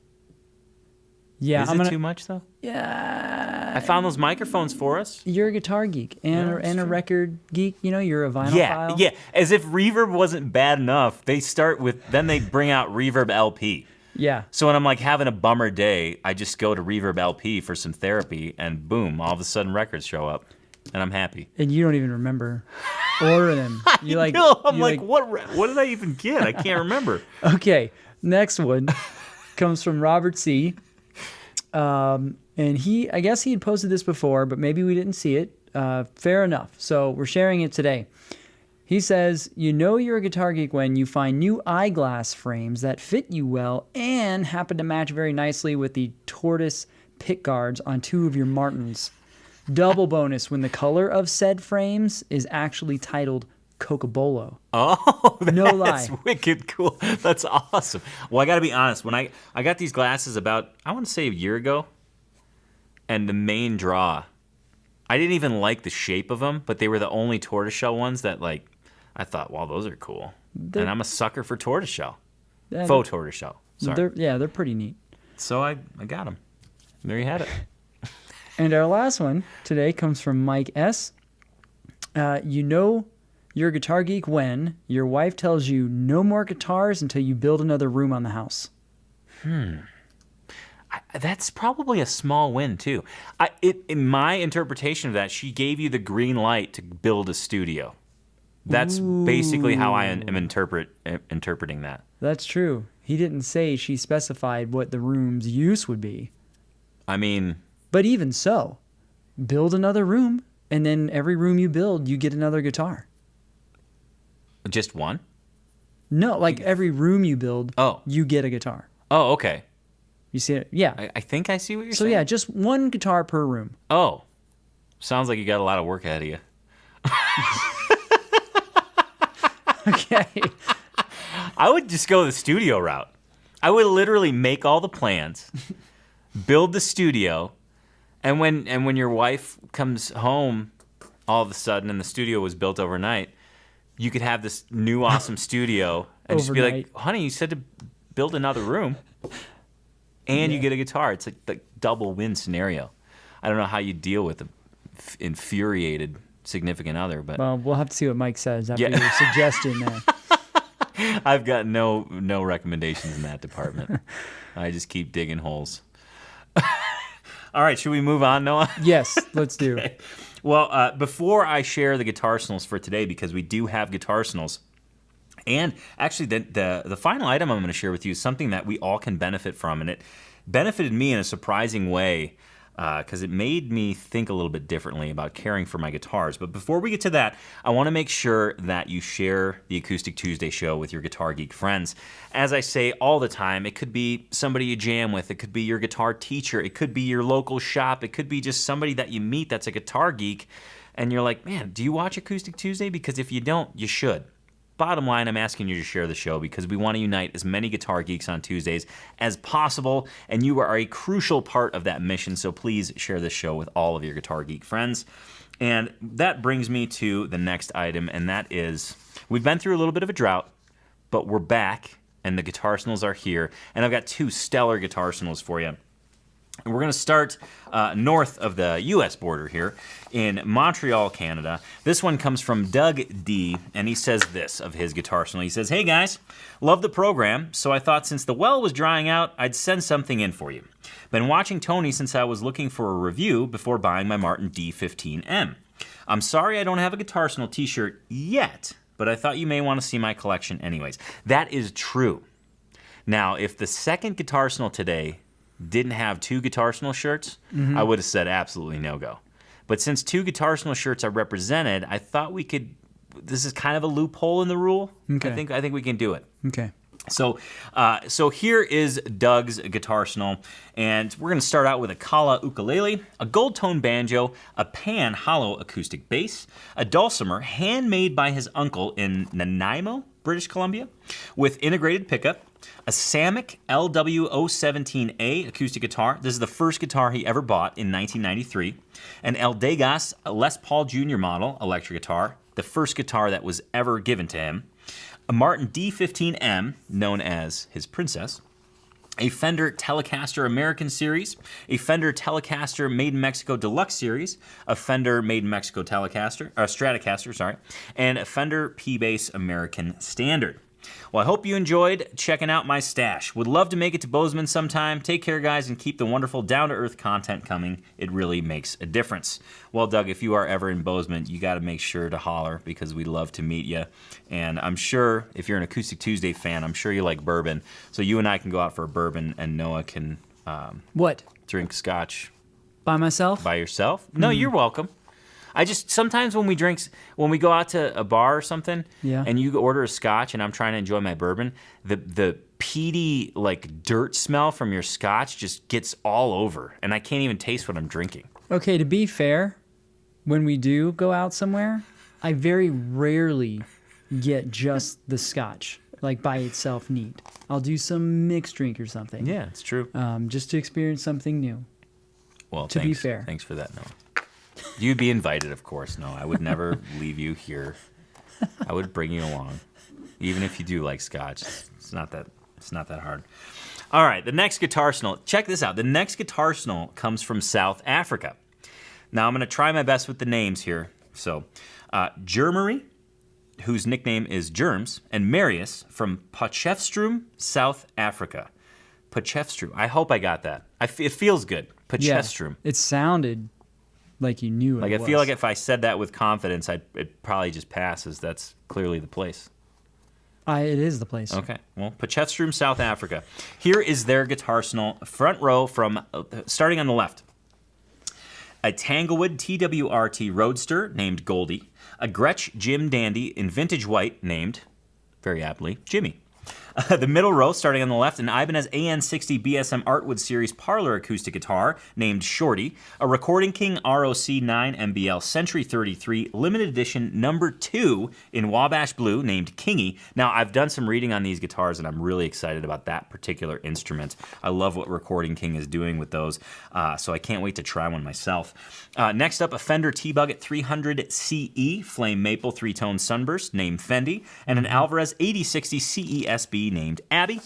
Yeah. Is it too much, though? Yeah. I found those microphones for us. You're a guitar geek and, Yeah, and a record geek. You're a vinyl file. Yeah. As if reverb wasn't bad enough, then they bring out Reverb LP. Yeah. So when I'm like having a bummer day, I just go to Reverb LP for some therapy, and boom, all of a sudden records show up, and I'm happy. And you don't even remember ordering them. You like, No, I'm you like, what did I even get? I can't remember. Okay, next one comes from Robert C. And I guess he had posted this before, but maybe we didn't see it. Fair enough. So we're sharing it today. He says, you're a guitar geek when you find new eyeglass frames that fit you well and happen to match very nicely with the tortoise pick guards on two of your Martins. Double bonus when the color of said frames is actually titled Cocobolo. Oh, that's No lie. wicked cool. That's awesome. Well, I got to be honest. When I got these glasses about, I want to say a year ago, and the main draw. I didn't even like the shape of them, but they were the only tortoiseshell ones that, like, I thought, wow, those are cool. And I'm a sucker for tortoiseshell. Faux tortoiseshell. Sorry. They're pretty neat. So I got them. There you had it. And our last one today comes from Mike S. You know you're a guitar geek when your wife tells you no more guitars until you build another room on the house. That's probably a small win, too. In my interpretation of that, she gave you the green light to build a studio. That's basically how I am interpreting that. That's true. He didn't say she specified what the room's use would be. I mean... But even so, build another room, and then every room you build, you get another guitar. Just one? No, like every room you build, you get a guitar. Oh, okay. You see it? Yeah. I think I see what you're saying. So yeah, just one guitar per room. Oh. Sounds like you got a lot of work ahead of you. Okay. I would just go the studio route. I would literally make all the plans, build the studio, and when your wife comes home all of a sudden and the studio was built overnight, you could have this new awesome studio and just be like, honey, you said to build another room and you get a guitar. It's like the double win scenario. I don't know how you deal with an infuriated significant other, but well, we'll have to see what Mike says after your suggestion there. I've got no recommendations in that department. I just keep digging holes. All right, should we move on, Noah? Yes, let's do. Okay. Well, before I share the guitarsenals for today, because we do have guitarsenals, and actually the final item I'm going to share with you is something that we all can benefit from, and it benefited me in a surprising way because it made me think a little bit differently about caring for my guitars. But before we get to that, I want to make sure that you share the Acoustic Tuesday show with your guitar geek friends. As I say all the time, it could be somebody you jam with, it could be your guitar teacher, it could be your local shop, it could be just somebody that you meet that's a guitar geek, and you're like, man, do you watch Acoustic Tuesday? Because if you don't, you should. Bottom line, I'm asking you to share the show because we want to unite as many guitar geeks on Tuesdays as possible, and you are a crucial part of that mission, so please share this show with all of your guitar geek friends. And that brings me to the next item, and that is, we've been through a little bit of a drought, but we're back, and the guitarsenals are here, and I've got two stellar guitarsenals for you. And we're going to start north of the U.S. border here in Montreal, Canada. This one comes from Doug D., and he says this of his guitarsenal. He says, hey guys, love the program, so I thought since the well was drying out, I'd send something in for you. Been watching Tony since I was looking for a review before buying my Martin D15M. I'm sorry I don't have a guitarsenal t-shirt yet, but I thought you may want to see my collection anyways. That is true. Now, if the second guitarsenal today didn't have two guitarsenal shirts, I would have said absolutely no-go. But since two guitarsenal shirts are represented, I thought we could, this is kind of a loophole in the rule. Okay. I think we can do it. Okay. So here is Doug's guitarsenal, and we're going to start out with a Kala ukulele, a gold tone banjo, a Pan hollow acoustic bass, a dulcimer handmade by his uncle in Nanaimo, British Columbia, with integrated pickup, a Samick LW017A acoustic guitar. This is the first guitar he ever bought in 1993. An El Degas Les Paul Jr. model electric guitar, the first guitar that was ever given to him. A Martin D15M, known as his Princess. A Fender Telecaster American Series, a Fender Telecaster Made in Mexico Deluxe Series, a Fender Made in Mexico Stratocaster, and a Fender P-Bass American Standard. Well, I hope you enjoyed checking out my stash. Would love to make it to Bozeman sometime. Take care, guys, and keep the wonderful down-to-earth content coming. It really makes a difference. Well, Doug, if you are ever in Bozeman, you got to make sure to holler because we'd love to meet you. And I'm sure if you're an Acoustic Tuesday fan, I'm sure you like bourbon. So you and I can go out for a bourbon, and Noah can drink scotch. By myself? By yourself? No, you're welcome. I just, sometimes when we go out to a bar or something, and you order a scotch and I'm trying to enjoy my bourbon, the peaty, like, dirt smell from your scotch just gets all over, and I can't even taste what I'm drinking. Okay, to be fair, when we do go out somewhere, I very rarely get just the scotch, like, by itself neat. I'll do some mixed drink or something. Yeah, it's true. Just to experience something new. Well, to be fair. Thanks for that, Noah. You'd be invited, of course. No, I would never leave you here. I would bring you along, even if you do like scotch. It's not that hard. All right, the next guitar snell. Check this out. The next guitar snell comes from South Africa. Now I'm going to try my best with the names here. So, Germary, whose nickname is Germs, and Marius from Potchefstroom, South Africa. Potchefstroom. I hope I got that. It feels good. Potchefstroom. Yeah, it sounded like you knew Like it I feel like if I said that with confidence, it probably just passes. That's clearly the place. It is the place. Okay. Well, Potchefstroom, South Africa. Here is their guitar snell. Front row from starting on the left. A Tanglewood TWRT Roadster named Goldie. A Gretsch Jim Dandy in vintage white named, very aptly, Jimmy. The middle row, starting on the left, an Ibanez AN60 BSM Artwood Series parlor acoustic guitar named Shorty, a Recording King ROC 9 MBL Century 33 limited edition number 2 in Wabash Blue named Kingy. Now, I've done some reading on these guitars, and I'm really excited about that particular instrument. I love what Recording King is doing with those, so I can't wait to try one myself. Next up, a Fender T-Bug 300 CE Flame Maple 3-tone Sunburst named Fendi, and an Alvarez 8060 CESB named Abby.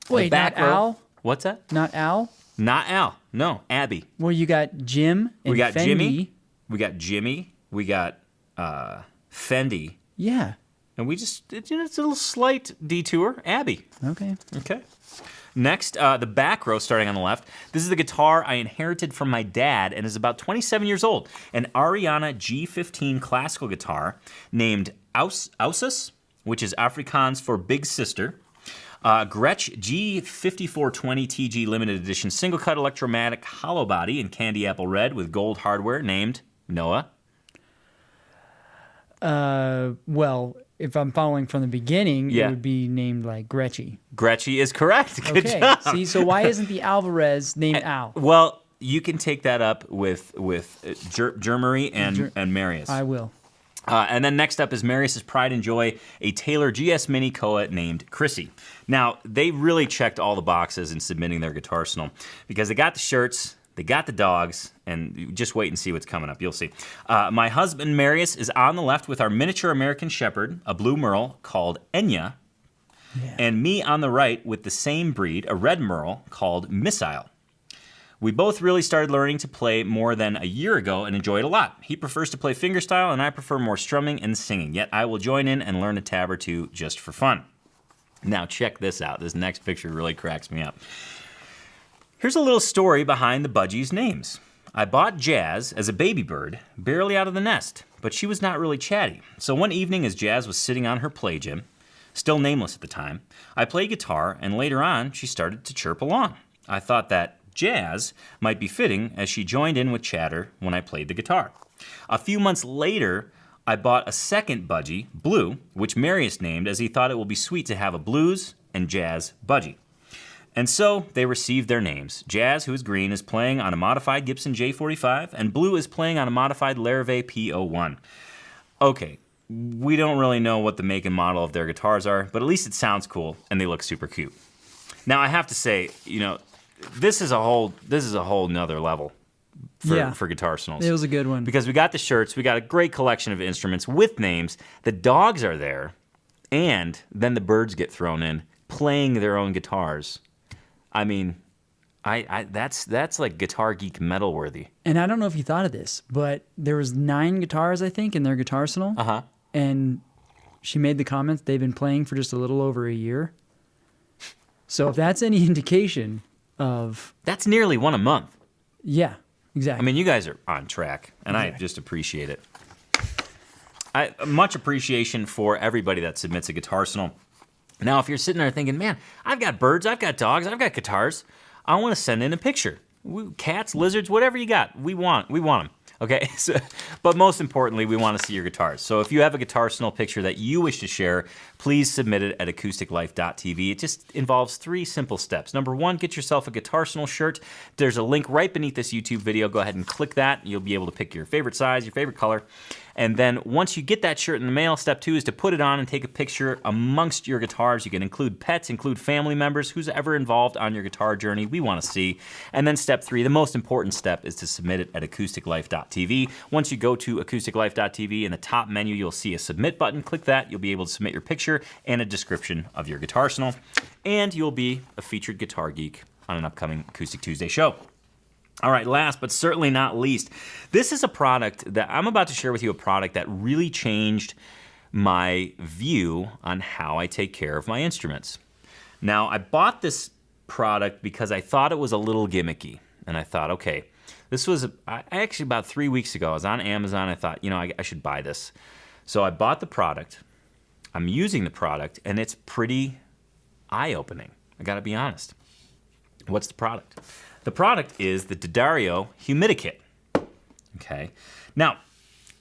Wait, not Al? What's that? Not Al? Not Al. No, Abby. Well, you got Jim and We got Fendi. Jimmy. We got Jimmy. We got Fendi. Yeah. And we just, it's a little slight detour. Abby. Okay. Okay. Next, the back row, starting on the left. This is the guitar I inherited from my dad and is about 27 years old. An Ariana G15 classical guitar named Ausus, which is Afrikaans for Big Sister. Gretsch G5420 TG limited edition single cut electromatic hollow body in candy apple red with gold hardware named Noah. Well, if I'm following from the beginning, Yeah. it would be named like Gretchy. Gretchy is correct. Good Okay. job. See, so why isn't the Alvarez named Al? Well, you can take that up with Germary and Marius. I will. And then next up is Marius's Pride and Joy, a Taylor GS Mini Koa named Chrissy. Now, they really checked all the boxes in submitting their guitar snell because they got the shirts, they got the dogs, and just wait and see what's coming up. You'll see. My husband, Marius, is on the left with our miniature American Shepherd, a blue merle called Enya, and me on the right with the same breed, a red merle called Missile. We both really started learning to play more than a year ago and enjoy it a lot. He prefers to play fingerstyle, and I prefer more strumming and singing, yet I will join in and learn a tab or two just for fun. Now check this out. This next picture really cracks me up. Here's a little story behind the budgies' names. I bought Jazz as a baby bird, barely out of the nest, but she was not really chatty. So one evening as Jazz was sitting on her play gym, still nameless at the time, I played guitar, and later on she started to chirp along. I thought that Jazz might be fitting as she joined in with chatter when I played the guitar. A few months later, I bought a second budgie, Blue, which Marius named as he thought it would be sweet to have a blues and jazz budgie. And so they received their names. Jazz, who is green, is playing on a modified Gibson J45, and Blue is playing on a modified Larrivee P01. Okay, we don't really know what the make and model of their guitars are, but at least it sounds cool, and they look super cute. Now, I have to say, this is a whole nother level for guitar snells. It was a good one. Because we got the shirts, we got a great collection of instruments with names, the dogs are there, and then the birds get thrown in, playing their own guitars. I mean, that's like Guitar Geek metal worthy. And I don't know if you thought of this, but there was 9 guitars, I think, in their guitar snell. Uh-huh. And she made the comment they've been playing for just a little over a year. So if that's any indication of... That's nearly one a month. Yeah, exactly. I mean, you guys are on track, and I just appreciate it. Much appreciation for everybody that submits a guitar snell. Now, if you're sitting there thinking, man, I've got birds, I've got dogs, I've got guitars, I want to send in a picture. Cats, lizards, whatever you got, we want them. Okay, but most importantly, we want to see your guitars. So if you have a guitar snell picture that you wish to share, please submit it at acousticlife.tv. It just involves 3 simple steps. Number 1, get yourself a guitar snell shirt. There's a link right beneath this YouTube video. Go ahead and click that. You'll be able to pick your favorite size, your favorite color. And then once you get that shirt in the mail, step 2 is to put it on and take a picture amongst your guitars. You can include pets, include family members, who's ever involved on your guitar journey. We want to see. And then step 3, the most important step, is to submit it at acousticlife.tv. Once you go to acousticlife.tv, in the top menu, you'll see a submit button. Click that. You'll be able to submit your picture and a description of your guitar arsenal. And you'll be a featured guitar geek on an upcoming Acoustic Tuesday show. All right, last but certainly not least, this is a product that I'm about to share with you, a product that really changed my view on how I take care of my instruments. Now, I bought this product because I thought it was a little gimmicky. And I thought, okay, this was actually about 3 weeks ago. I was on Amazon. I thought, I should buy this. So I bought the product. I'm using the product, and it's pretty eye-opening. I got to be honest. What's the product? The product is the D'Addario Humidikit. Okay. Now,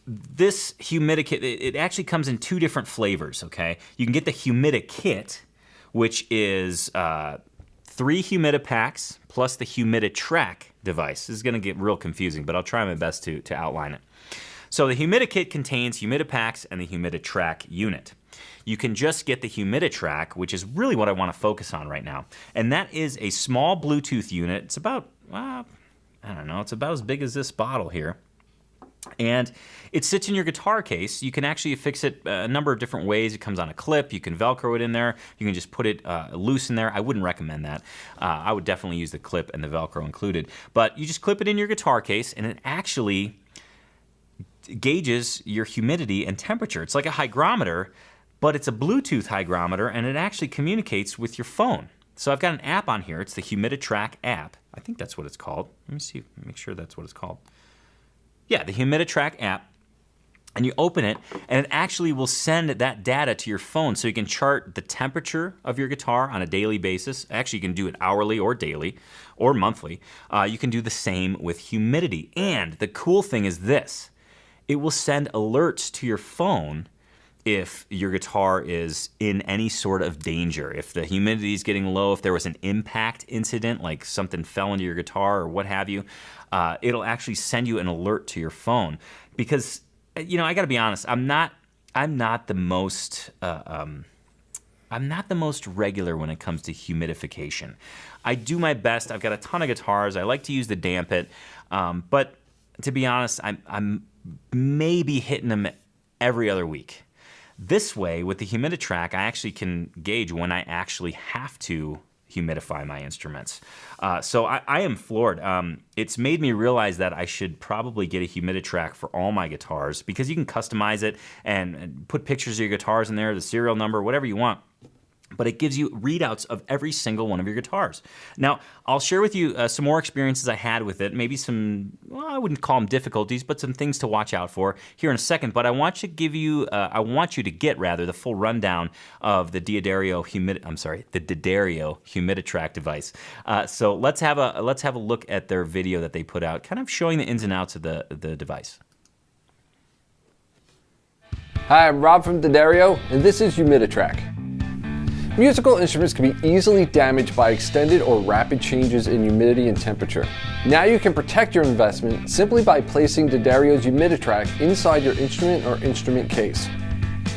this Humidikit, it actually comes in 2 different flavors, okay? You can get the Humidikit, which is 3 Humidipacks plus the Humiditrack device. This is going to get real confusing, but I'll try my best to outline it. So the Humidikit contains Humidipacks and the Humiditrack unit. You can just get the Humiditrack, which is really what I want to focus on right now. And that is a small Bluetooth unit. It's about, it's about as big as this bottle here. And it sits in your guitar case. You can actually fix it a number of different ways. It comes on a clip. You can Velcro it in there. You can just put it loose in there. I wouldn't recommend that. I would definitely use the clip and the Velcro included. But you just clip it in your guitar case, and it actually gauges your humidity and temperature. It's like a hygrometer, but it's a Bluetooth hygrometer, and it actually communicates with your phone. So I've got an app on here. It's the Humiditrack app. I think that's what it's called. Let me see, make sure that's what it's called. Yeah, the Humiditrack app. And you open it, and it actually will send that data to your phone so you can chart the temperature of your guitar on a daily basis. Actually, you can do it hourly or daily or monthly. You can do the same with humidity. And the cool thing is this. It will send alerts to your phone if your guitar is in any sort of danger, if the humidity is getting low, if there was an impact incident, like something fell into your guitar or what have you, it'll actually send you an alert to your phone. Because, I got to be honest, I'm not the most regular when it comes to humidification. I do my best. I've got a ton of guitars. I like to use the damp it, but to be honest, I'm maybe hitting them every other week. This way, with the Humiditrack, I actually can gauge when I actually have to humidify my instruments. So I am floored. It's made me realize that I should probably get a Humiditrack for all my guitars, because you can customize it and put pictures of your guitars in there, the serial number, whatever you want. But it gives you readouts of every single one of your guitars. Now, I'll share with you some more experiences I had with it, maybe some, I wouldn't call them difficulties, but some things to watch out for here in a second. But I want you to get the full rundown of the D'Addario Humiditrack device. So let's have a look at their video that they put out, kind of showing the ins and outs of the device. Hi, I'm Rob from D'Addario, and this is Humiditrack. Musical instruments can be easily damaged by extended or rapid changes in humidity and temperature. Now you can protect your investment simply by placing D'Addario's Humiditrack inside your instrument or instrument case.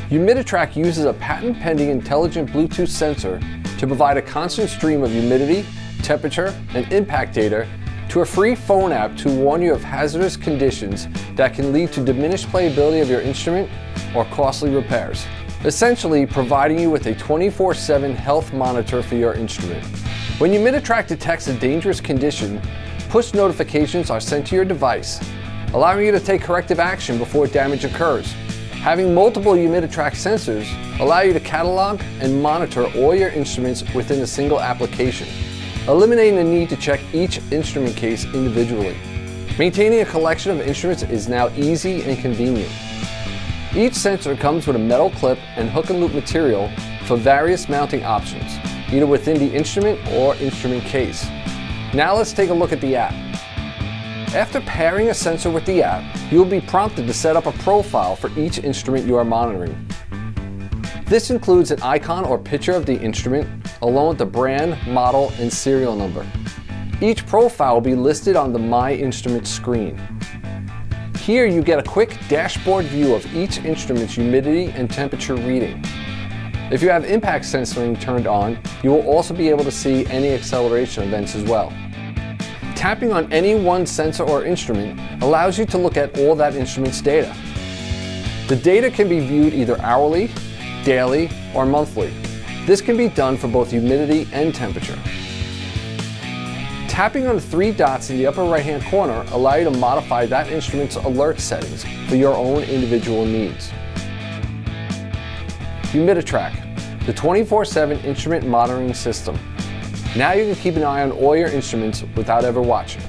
Humiditrack uses a patent-pending intelligent Bluetooth sensor to provide a constant stream of humidity, temperature, and impact data to a free phone app to warn you of hazardous conditions that can lead to diminished playability of your instrument or costly repairs, essentially providing you with a 24/7 health monitor for your instrument. When Humiditrack detects a dangerous condition, push notifications are sent to your device, allowing you to take corrective action before damage occurs. Having multiple Humiditrack sensors allow you to catalog and monitor all your instruments within a single application, eliminating the need to check each instrument case individually. Maintaining a collection of instruments is now easy and convenient. Each sensor comes with a metal clip and hook and loop material for various mounting options, either within the instrument or instrument case. Now let's take a look at the app. After pairing a sensor with the app, you will be prompted to set up a profile for each instrument you are monitoring. This includes an icon or picture of the instrument, along with the brand, model, and serial number. Each profile will be listed on the My Instrument screen. Here you get a quick dashboard view of each instrument's humidity and temperature reading. If you have impact sensing turned on, you will also be able to see any acceleration events as well. Tapping on any one sensor or instrument allows you to look at all that instrument's data. The data can be viewed either hourly, daily, or monthly. This can be done for both humidity and temperature. Tapping on the 3 dots in the upper right-hand corner allow you to modify that instrument's alert settings for your own individual needs. Humiditrack, the 24/7 instrument monitoring system. Now you can keep an eye on all your instruments without ever watching.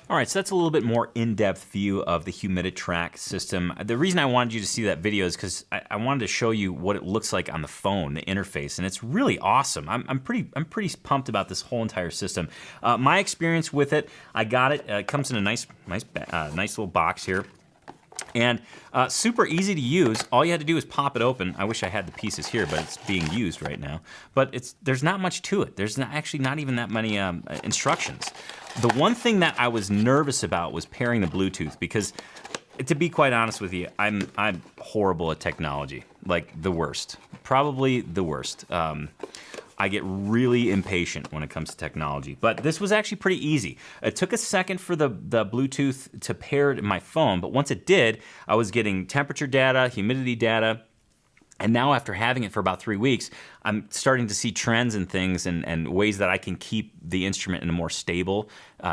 All right, so that's a little bit more in-depth view of the Humiditrack system. The reason I wanted you to see that video is because I wanted to show you what it looks like on the phone, the interface, and it's really awesome. I'm pretty pumped about this whole entire system. My experience with it, I got it. It comes in a nice little box here. And super easy to use. All you had to do is pop it open. I wish I had the pieces here, but it's being used right now. But there's not much to it. There's actually not even that many instructions. The one thing that I was nervous about was pairing the Bluetooth because, to be quite honest with you, I'm horrible at technology, like the worst, probably the worst. I get really impatient when it comes to technology, but this was actually pretty easy. It took a second for the Bluetooth to pair to my phone, but once it did, I was getting temperature data, humidity data, and now after having it for about 3 weeks, I'm starting to see trends and things and ways that I can keep the instrument in a more stable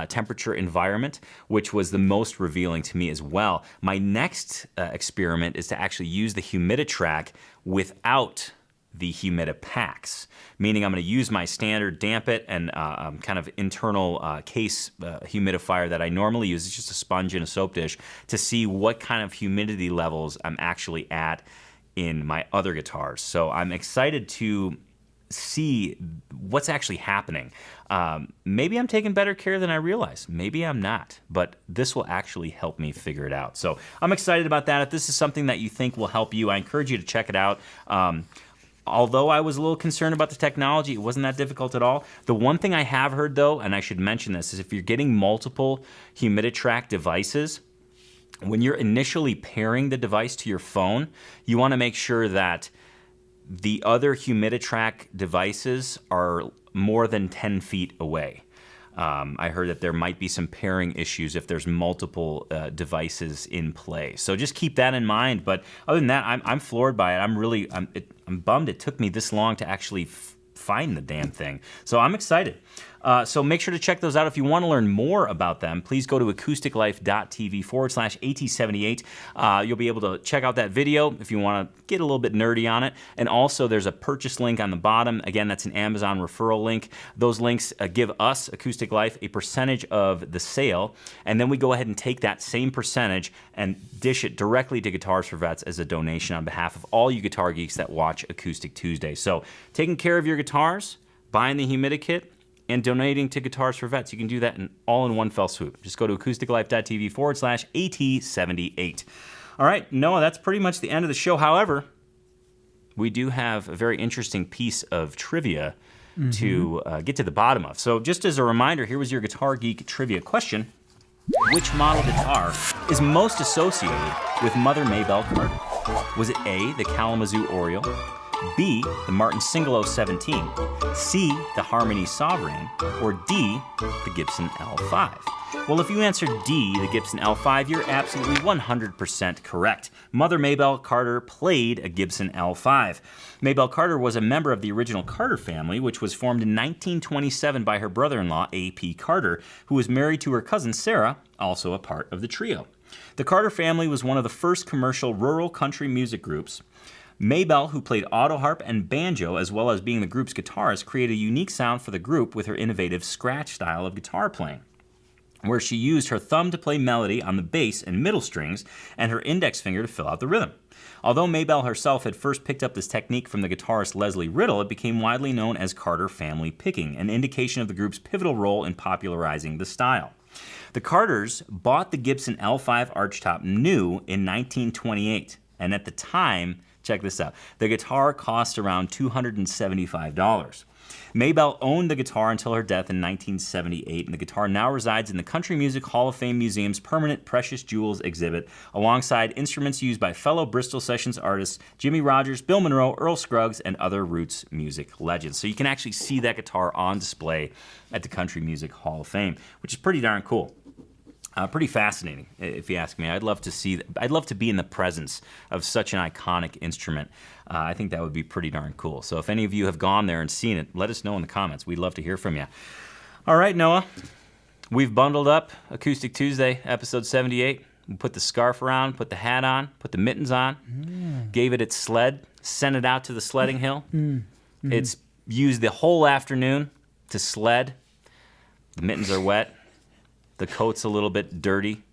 temperature environment, which was the most revealing to me as well. My next experiment is to actually use the Humiditrack without the Humidipacks, meaning I'm going to use my standard damp it and kind of internal case humidifier that I normally use. It's just a sponge in a soap dish to see what kind of humidity levels I'm actually at in my other guitars. So I'm excited to see what's actually happening. Maybe I'm taking better care than I realize. Maybe I'm not, but this will actually help me figure it out. So I'm excited about that. If this is something that you think will help you, I encourage you to check it out. Although I was a little concerned about the technology, it wasn't that difficult at all. The one thing I have heard though, and I should mention this, is if you're getting multiple Humiditrack devices, when you're initially pairing the device to your phone, you want to make sure that the other Humiditrack devices are more than 10 feet away. I heard that there might be some pairing issues if there's multiple devices in play. So just keep that in mind. But other than that, I'm floored by it. I'm bummed it took me this long to actually find the damn thing. So I'm excited. So make sure to check those out. If you want to learn more about them, please go to acousticlife.tv/AT78. You'll be able to check out that video if you want to get a little bit nerdy on it. And also there's a purchase link on the bottom. Again, that's an Amazon referral link. Those links give us, Acoustic Life, a percentage of the sale. And then we go ahead and take that same percentage and dish it directly to Guitars for Vets as a donation on behalf of all you guitar geeks that watch Acoustic Tuesday. So taking care of your guitars, buying the Humidikit, and donating to Guitars for Vets. You can do that all in one fell swoop. Just go to acousticlife.tv/AT78. All right, Noah, that's pretty much the end of the show. However, we do have a very interesting piece of trivia to get to the bottom of. So just as a reminder, here was your Guitar Geek trivia question. Which model guitar is most associated with Mother Maybelle Carter? Was it A, the Kalamazoo Oriole, B, the Martin Singolo 17, C, the Harmony Sovereign, or D, the Gibson L5? Well, if you answered D, the Gibson L5, you're absolutely 100% correct. Mother Maybelle Carter played a Gibson L5. Maybelle Carter was a member of the original Carter family, which was formed in 1927 by her brother-in-law, A.P. Carter, who was married to her cousin Sarah, also a part of the trio. The Carter family was one of the first commercial rural country music groups. Maybelle, who played auto harp and banjo as well as being the group's guitarist, created a unique sound for the group with her innovative scratch style of guitar playing, where she used her thumb to play melody on the bass and middle strings and her index finger to fill out the rhythm. Although Maybelle herself had first picked up this technique from the guitarist Leslie Riddle, it became widely known as Carter family picking, an indication of the group's pivotal role in popularizing the style. The Carters bought the Gibson L5 archtop new in 1928, and at the time, check this out, the guitar cost around $275. Maybelle owned the guitar until her death in 1978, and the guitar now resides in the Country Music Hall of Fame Museum's permanent Precious Jewels exhibit, alongside instruments used by fellow Bristol Sessions artists Jimmy Rogers, Bill Monroe, Earl Scruggs, and other roots music legends. So you can actually see that guitar on display at the Country Music Hall of Fame, which is pretty darn cool. Pretty fascinating, if you ask me. I'd love to be in the presence of such an iconic instrument. I think that would be pretty darn cool. So if any of you have gone there and seen it, let us know in the comments. We'd love to hear from you. All right, Noah, we've bundled up Acoustic Tuesday, episode 78. We put the scarf around, put the hat on, put the mittens on, gave it its sled, sent it out to the sledding hill. It's used the whole afternoon to sled. The mittens are wet. The coat's a little bit dirty.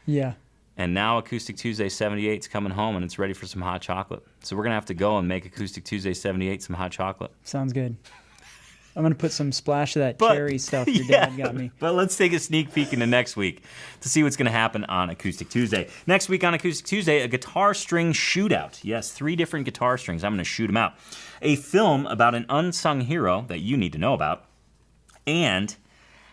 Yeah. And now Acoustic Tuesday 78 is coming home, and it's ready for some hot chocolate. So we're going to have to go and make Acoustic Tuesday 78 some hot chocolate. Sounds good. I'm going to put some splash of that cherry stuff your dad got me. But let's take a sneak peek into next week to see what's going to happen on Acoustic Tuesday. Next week on Acoustic Tuesday, a guitar string shootout. Yes, 3 different guitar strings. I'm going to shoot them out. A film about an unsung hero that you need to know about. And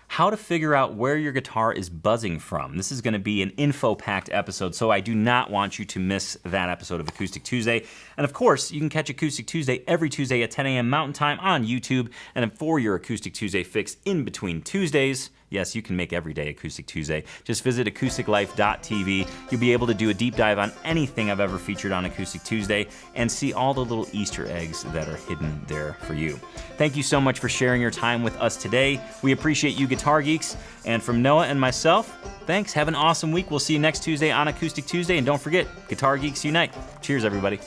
how to figure out where your guitar is buzzing from. This is going to be an info-packed episode, so I do not want you to miss that episode of Acoustic Tuesday. And of course, you can catch Acoustic Tuesday every Tuesday at 10 a.m. Mountain Time on YouTube. And for your Acoustic Tuesday fix in between Tuesdays, yes, you can make every day Acoustic Tuesday. Just visit acousticlife.tv. You'll be able to do a deep dive on anything I've ever featured on Acoustic Tuesday and see all the little Easter eggs that are hidden there for you. Thank you so much for sharing your time with us today. We appreciate you, Guitar Geeks. And from Noah and myself, thanks. Have an awesome week. We'll see you next Tuesday on Acoustic Tuesday. And don't forget, Guitar Geeks Unite. Cheers, everybody.